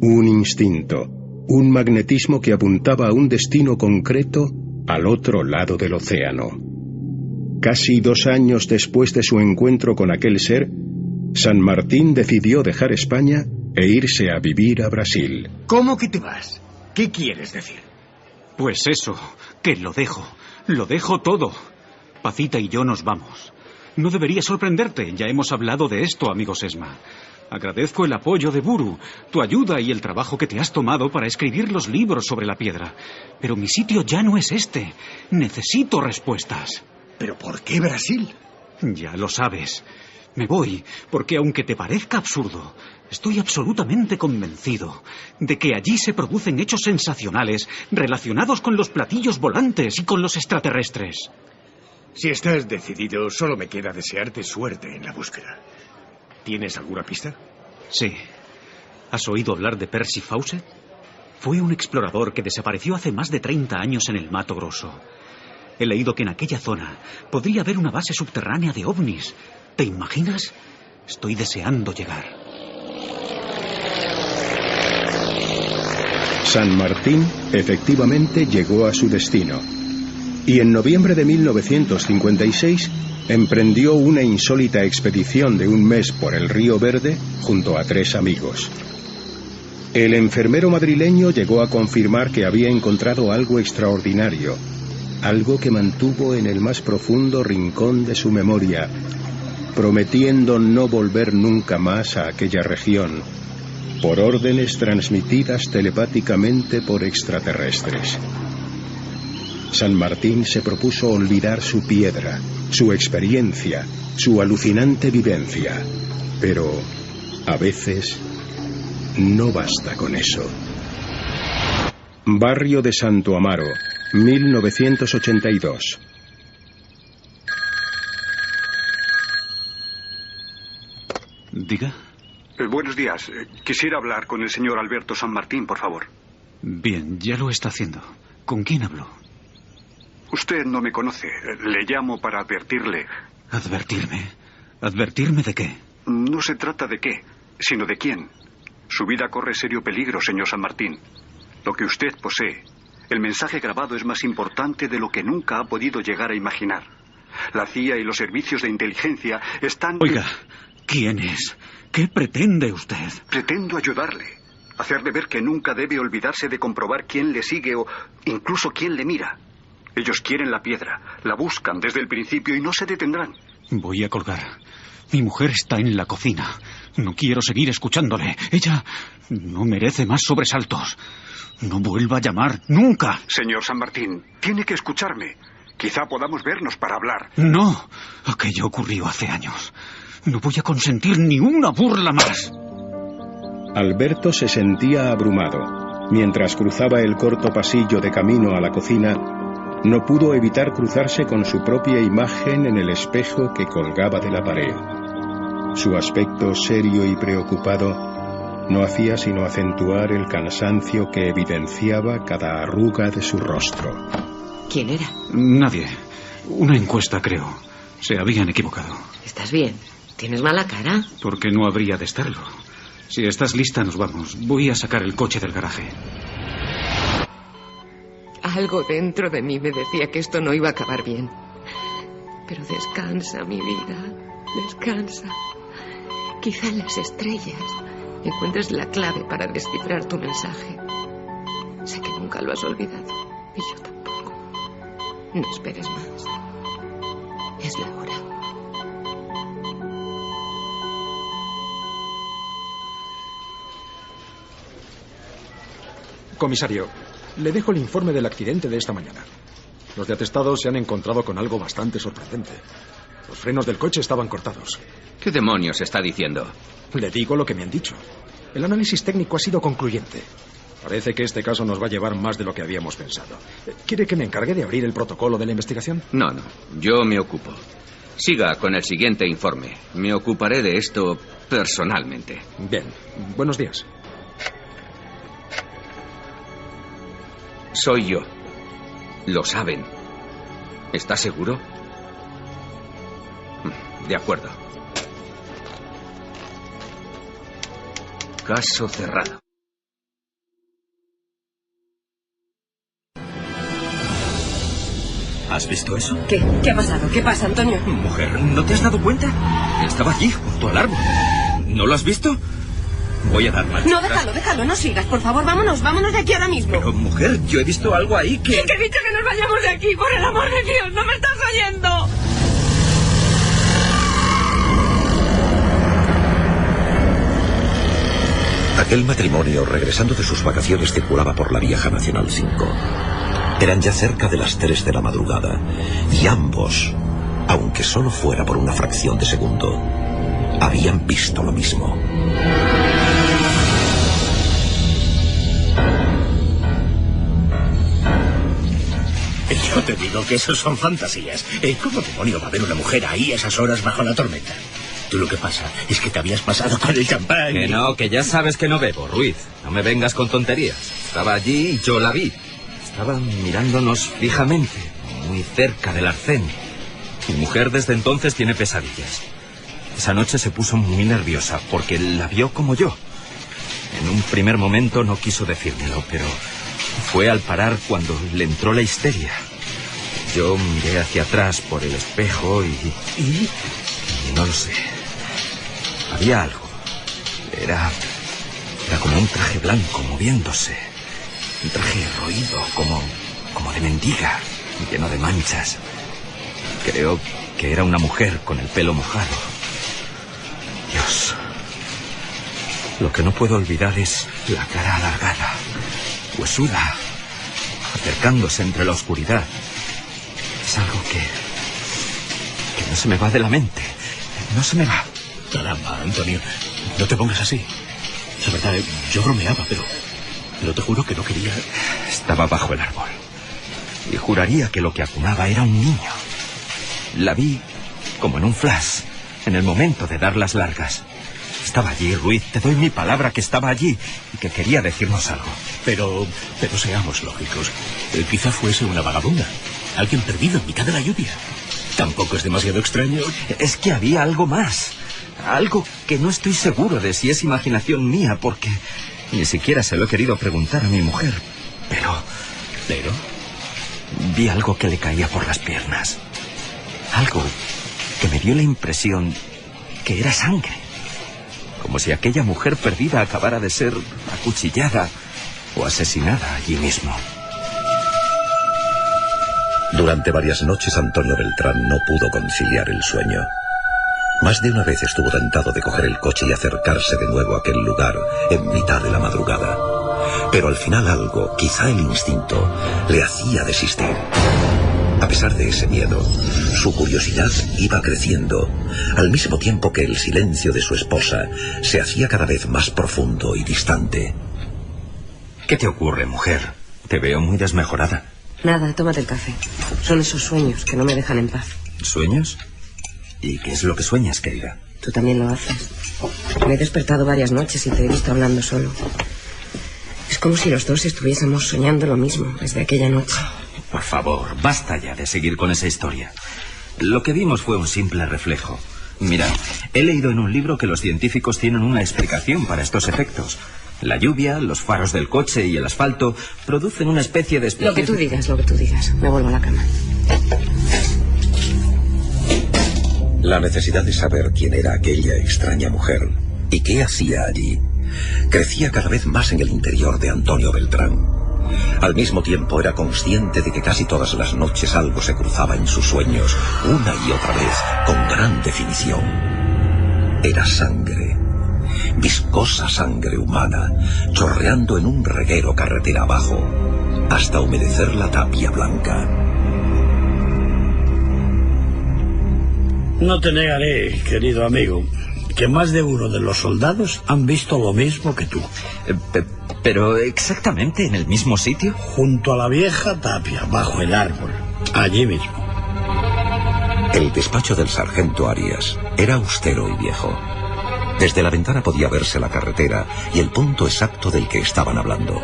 Un instinto, un magnetismo que apuntaba a un destino concreto al otro lado del océano. Casi 2 años después de su encuentro con aquel ser, San Martín decidió dejar España e irse a vivir a Brasil. ¿Cómo que te vas? ¿Qué quieres decir? Pues eso, que lo dejo todo. Pacita y yo nos vamos. No debería sorprenderte, ya hemos hablado de esto, amigo Sesma. Agradezco el apoyo de Buru, tu ayuda y el trabajo que te has tomado para escribir los libros sobre la piedra. Pero mi sitio ya no es este. Necesito respuestas. ¿Pero por qué Brasil? Ya lo sabes. Me voy porque, aunque te parezca absurdo, estoy absolutamente convencido de que allí se producen hechos sensacionales relacionados con los platillos volantes y con los extraterrestres. Si estás decidido, solo me queda desearte suerte en la búsqueda. ¿Tienes alguna pista? Sí. ¿Has oído hablar de Percy Fawcett? Fue un explorador que desapareció hace más de 30 años en el Mato Grosso. He leído que en aquella zona podría haber una base subterránea de ovnis. ¿Te imaginas? Estoy deseando llegar. San Martín efectivamente llegó a su destino. Y en noviembre de 1956 emprendió una insólita expedición de 1 mes por el Río Verde junto a 3 amigos. El enfermero madrileño llegó a confirmar que había encontrado algo extraordinario, algo que mantuvo en el más profundo rincón de su memoria, prometiendo no volver nunca más a aquella región, por órdenes transmitidas telepáticamente por extraterrestres. San Martín se propuso olvidar su piedra, su experiencia, su alucinante vivencia. Pero, a veces, no basta con eso. Barrio de Santo Amaro, 1982. Diga. Buenos días. Quisiera hablar con el señor Alberto San Martín, por favor. Bien, ya lo está haciendo. ¿Con quién hablo? Usted no me conoce. Le llamo para advertirle. ¿Advertirme? ¿Advertirme de qué? No se trata de qué, sino de quién. Su vida corre serio peligro, señor San Martín. Lo que usted posee, el mensaje grabado, es más importante de lo que nunca ha podido llegar a imaginar. La CIA y los servicios de inteligencia están... Oiga, ¿quién es? ¿Qué pretende usted? Pretendo ayudarle. Hacerle ver que nunca debe olvidarse de comprobar quién le sigue o incluso quién le mira. Ellos quieren la piedra, la buscan desde el principio y no se detendrán. Voy a colgar. Mi mujer está en la cocina. No quiero seguir escuchándole. Ella no merece más sobresaltos. No vuelva a llamar nunca. Señor San Martín, tiene que escucharme. Quizá podamos vernos para hablar. No, aquello ocurrió hace años. No voy a consentir ni una burla más. Alberto se sentía abrumado. Mientras cruzaba el corto pasillo de camino a la cocina, no pudo evitar cruzarse con su propia imagen en el espejo que colgaba de la pared. Su aspecto serio y preocupado no hacía sino acentuar el cansancio que evidenciaba cada arruga de su rostro. ¿Quién era? Nadie. Una encuesta, creo. Se habían equivocado. ¿Estás bien? ¿Tienes mala cara? ¿Por qué no habría de estarlo? Si estás lista, nos vamos. Voy a sacar el coche del garaje. Algo dentro de mí me decía que esto no iba a acabar bien. Pero descansa, mi vida. Descansa. Quizá en las estrellas encuentres la clave para descifrar tu mensaje. Sé que nunca lo has olvidado. Y yo tampoco. No esperes más. Es la hora. Comisario, le dejo el informe del accidente de esta mañana. Los de atestado se han encontrado con algo bastante sorprendente. Los frenos del coche estaban cortados. ¿Qué demonios está diciendo? Le digo lo que me han dicho. El análisis técnico ha sido concluyente. Parece que este caso nos va a llevar más de lo que habíamos pensado. ¿Quiere que me encargue de abrir el protocolo de la investigación? No, yo me ocupo. Siga con el siguiente informe. Me ocuparé de esto personalmente. Bien, buenos días. Soy yo. Lo saben. ¿Está seguro? De acuerdo. Caso cerrado. ¿Has visto eso? ¿Qué? ¿Qué ha pasado? ¿Qué pasa, Antonio? Mujer, ¿no te has dado cuenta? Estaba allí, junto al árbol. ¿No lo has visto? Voy a dar marcha. No, déjalo, no sigas. Por favor, vámonos de aquí ahora mismo. Pero, mujer, yo he visto algo ahí que... ¿Qué he dicho que nos vayamos de aquí? ¡Por el amor de Dios! ¡No me estás oyendo! Aquel matrimonio, regresando de sus vacaciones, circulaba por la vieja Nacional 5. Eran ya cerca de las 3 de la madrugada, y ambos, aunque solo fuera por una fracción de segundo, habían visto lo mismo. Yo te digo que eso son fantasías. ¿Cómo demonio va a haber una mujer ahí a esas horas bajo la tormenta? Tú lo que pasa es que te habías pasado con el champán. Que no, que ya sabes que no bebo, Ruiz. No me vengas con tonterías. Estaba allí y yo la vi. Estaba mirándonos fijamente, muy cerca del arcén. Mi mujer desde entonces tiene pesadillas. Esa noche se puso muy nerviosa porque la vio como yo. En un primer momento no quiso decírmelo, pero fue al parar cuando le entró la histeria. Yo miré hacia atrás por el espejo y no lo sé. Había algo. Era como un traje blanco moviéndose. Un traje roído, como de mendiga, lleno de manchas. Creo que era una mujer con el pelo mojado. Dios. Lo que no puedo olvidar es la cara alargada, huesuda, acercándose entre la oscuridad. Es algo que no se me va de la mente. No se me va. Caramba, Antonio, no te pongas así. La verdad, yo bromeaba, pero te juro que no quería... Estaba bajo el árbol. y juraría que lo que acunaba era un niño. La vi como en un flash, en el momento de dar las largas. Estaba allí, Ruiz, te doy mi palabra que estaba allí y que quería decirnos algo. Pero seamos lógicos. Quizá fuese una vagabunda, alguien perdido en mitad de la lluvia. Tampoco es demasiado extraño. Es que había algo más. Algo que no estoy seguro de si es imaginación mía, porque ni siquiera se lo he querido preguntar a mi mujer. Pero vi algo que le caía por las piernas. Algo que me dio la impresión que era sangre. Como si aquella mujer perdida acabara de ser acuchillada o asesinada allí mismo. Durante varias noches Antonio Beltrán no pudo conciliar el sueño. Más de una vez estuvo tentado de coger el coche y acercarse de nuevo a aquel lugar en mitad de la madrugada. Pero al final algo, quizá el instinto, le hacía desistir. A pesar de ese miedo, su curiosidad iba creciendo, al mismo tiempo que el silencio de su esposa se hacía cada vez más profundo y distante. ¿Qué te ocurre, mujer? Te veo muy desmejorada. Nada, tómate el café. Son esos sueños que no me dejan en paz. ¿Sueños? ¿Y qué es lo que sueñas, querida? Tú también lo haces. Me he despertado varias noches y te he visto hablando solo. Es como si los dos estuviésemos soñando lo mismo desde aquella noche. Por favor, basta ya de seguir con esa historia. Lo que vimos fue un simple reflejo. Mira, he leído en un libro que los científicos tienen una explicación para estos efectos. La lluvia, los faros del coche y el asfalto producen una especie de... Lo que tú digas. Me vuelvo a la cama. La necesidad de saber quién era aquella extraña mujer y qué hacía allí crecía cada vez más en el interior de Antonio Beltrán. Al mismo tiempo era consciente de que casi todas las noches algo se cruzaba en sus sueños, una y otra vez, con gran definición. Era sangre, viscosa sangre humana, chorreando en un reguero carretera abajo, hasta humedecer la tapia blanca. No te negaré, querido amigo, que más de uno de los soldados han visto lo mismo que tú. ¿Pero exactamente en el mismo sitio? Junto a la vieja tapia, bajo el árbol, allí mismo. El despacho del sargento Arias era austero y viejo. Desde la ventana podía verse la carretera y el punto exacto del que estaban hablando.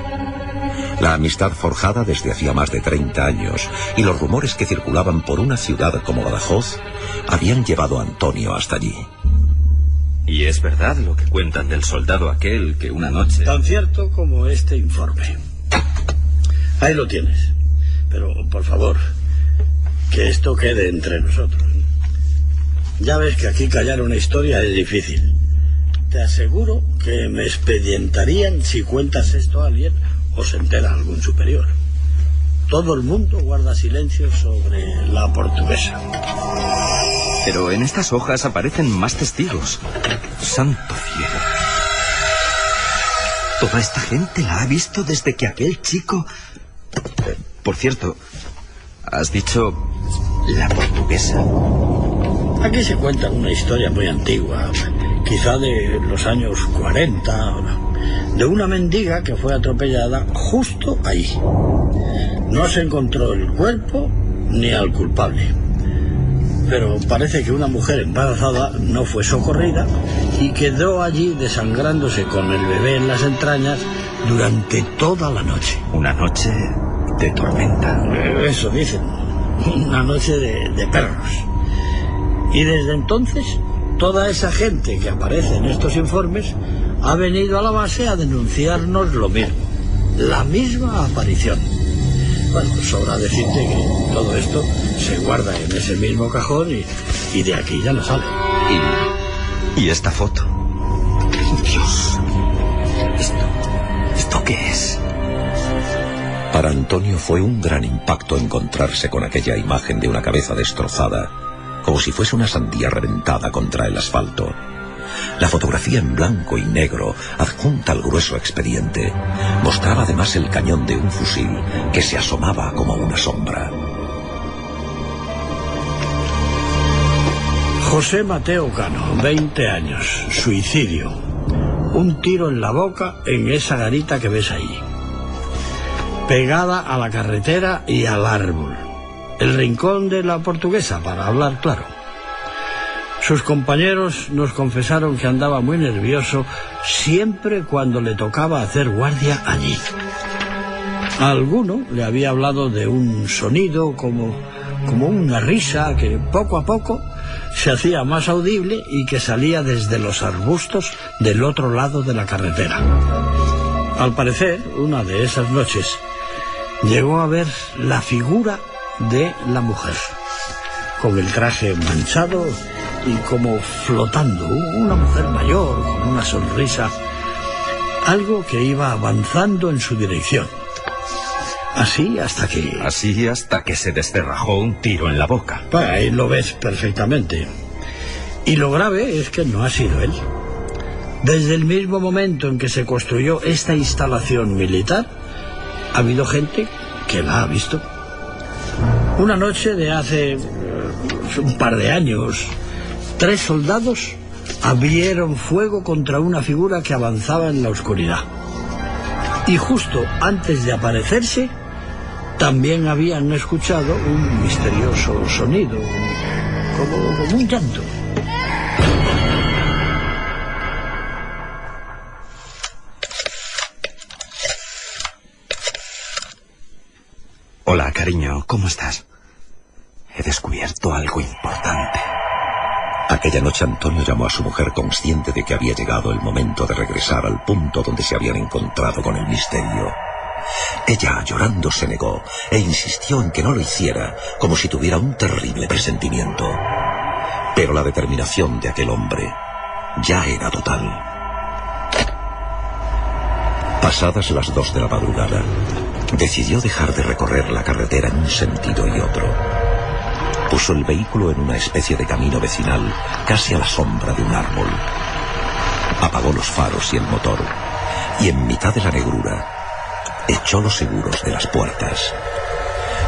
La amistad forjada desde hacía más de 30 años y los rumores que circulaban por una ciudad como Badajoz habían llevado a Antonio hasta allí. ¿Y es verdad lo que cuentan del soldado aquel que una noche... Tan cierto como este informe. Ahí lo tienes. Pero, por favor, que esto quede entre nosotros. Ya ves que aquí callar una historia es difícil. Te aseguro que me expedientarían si cuentas esto a alguien o se entera algún superior. Todo el mundo guarda silencio sobre la portuguesa. Pero en estas hojas aparecen más testigos. ¡Santo cielo! Toda esta gente la ha visto desde que aquel chico... Por cierto, has dicho la portuguesa. Aquí se cuenta una historia muy antigua, quizá de los años 40, de una mendiga que fue atropellada justo ahí. No se encontró el cuerpo ni al culpable. Pero parece que una mujer embarazada no fue socorrida y quedó allí desangrándose con el bebé en las entrañas durante toda la noche. Una noche de tormenta. Eso dicen, una noche de perros. Y desde entonces, toda esa gente que aparece en estos informes ha venido a la base a denunciarnos lo mismo, la misma aparición. Bueno, sobra decirte que todo esto se guarda en ese mismo cajón y de aquí ya no sale. ¿Y esta foto? Dios, ¿esto qué es? Para Antonio fue un gran impacto encontrarse con aquella imagen de una cabeza destrozada, como si fuese una sandía reventada contra el asfalto. La fotografía en blanco y negro, adjunta al grueso expediente, mostraba además el cañón de un fusil que se asomaba como una sombra. José Mateo Cano, 20 años, suicidio. Un tiro en la boca en esa garita que ves ahí. pegada a la carretera y al árbol. El rincón de la Portuguesa, para hablar claro. Sus compañeros nos confesaron que andaba muy nervioso siempre cuando le tocaba hacer guardia allí. A alguno le había hablado de un sonido como una risa que poco a poco se hacía más audible y que salía desde los arbustos del otro lado de la carretera. Al parecer, una de esas noches, llegó a ver la figura de la mujer, con el traje manchado y como flotando, una mujer mayor con una sonrisa, algo que iba avanzando en su dirección. Así hasta que se descerrajó un tiro en la boca. Ahí lo ves perfectamente. Y lo grave es que no ha sido él. Desde el mismo momento en que se construyó esta instalación militar, ha habido gente que la ha visto. Una noche de hace un par de años, 3 soldados abrieron fuego contra una figura que avanzaba en la oscuridad. Y justo antes de aparecerse, también habían escuchado un misterioso sonido, como un llanto. Hola, cariño, ¿cómo estás? He descubierto algo importante. Aquella noche Antonio llamó a su mujer consciente de que había llegado el momento de regresar al punto donde se habían encontrado con el misterio. Ella, llorando, se negó e insistió en que no lo hiciera, como si tuviera un terrible presentimiento. Pero la determinación de aquel hombre ya era total. Pasadas las 2 de la madrugada, decidió dejar de recorrer la carretera en un sentido y otro. Puso el vehículo en una especie de camino vecinal, casi a la sombra de un árbol. Apagó los faros y el motor, y en mitad de la negrura echó los seguros de las puertas.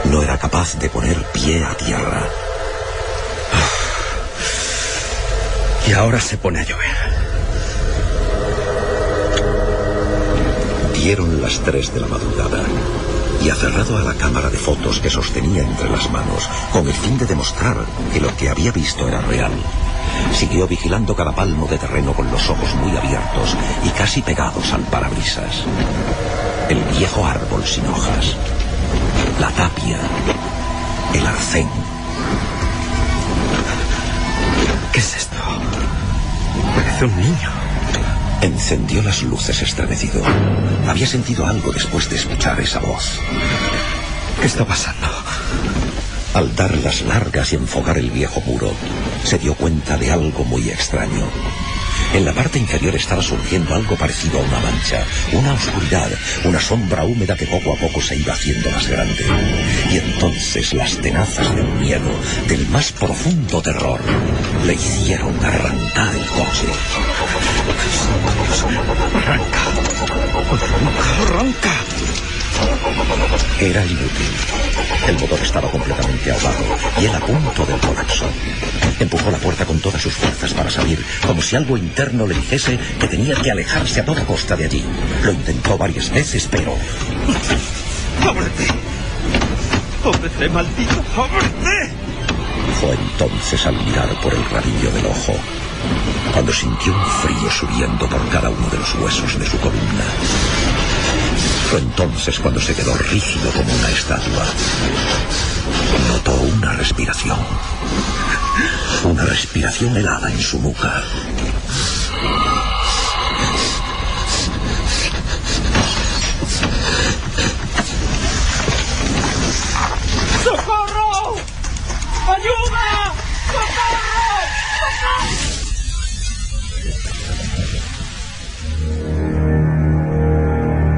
No era capaz de poner pie a tierra. Y ahora se pone a llover. Dieron las 3 de la madrugada y, aferrado a la cámara de fotos que sostenía entre las manos, con el fin de demostrar que lo que había visto era real, siguió vigilando cada palmo de terreno con los ojos muy abiertos y casi pegados al parabrisas. El viejo árbol sin hojas, la tapia, el arcén. ¿Qué es esto? Parece un niño. Encendió las luces estremecido. Había sentido algo después de escuchar esa voz. ¿Qué está pasando? Al dar las largas y enfocar el viejo muro, se dio cuenta de algo muy extraño. En la parte inferior estaba surgiendo algo parecido a una mancha, una oscuridad, una sombra húmeda que poco a poco se iba haciendo más grande. Y entonces las tenazas del miedo, del más profundo terror, le hicieron arrancar el coche. ¡Arranca! ¡Arranca! Era inútil. El motor estaba completamente ahogado y él a punto del colapso. Empujó la puerta con todas sus fuerzas para salir, como si algo interno le dijese que tenía que alejarse a toda costa de allí. Lo intentó varias veces, pero... ¡Ábrete! ¡Ábrete, maldito! ¡Ábrete! Fue entonces al mirar por el rabillo del ojo, cuando sintió un frío subiendo por cada uno de los huesos de su columna. Fue entonces cuando se quedó rígido como una estatua. Notó una respiración helada en su nuca. ¡Socorro! ¡Ayuda! ¡Socorro!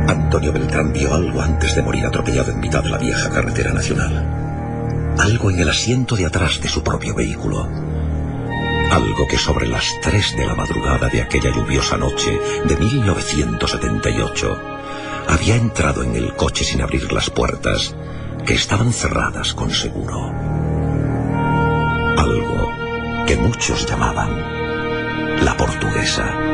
Antonio Beltrán vio algo antes de morir atropellado en mitad de la vieja carretera nacional. Algo en el asiento de atrás de su propio vehículo. Algo que sobre las 3 de la madrugada de aquella lluviosa noche de 1978 había entrado en el coche sin abrir las puertas, que estaban cerradas con seguro. Algo que muchos llamaban la Portuguesa.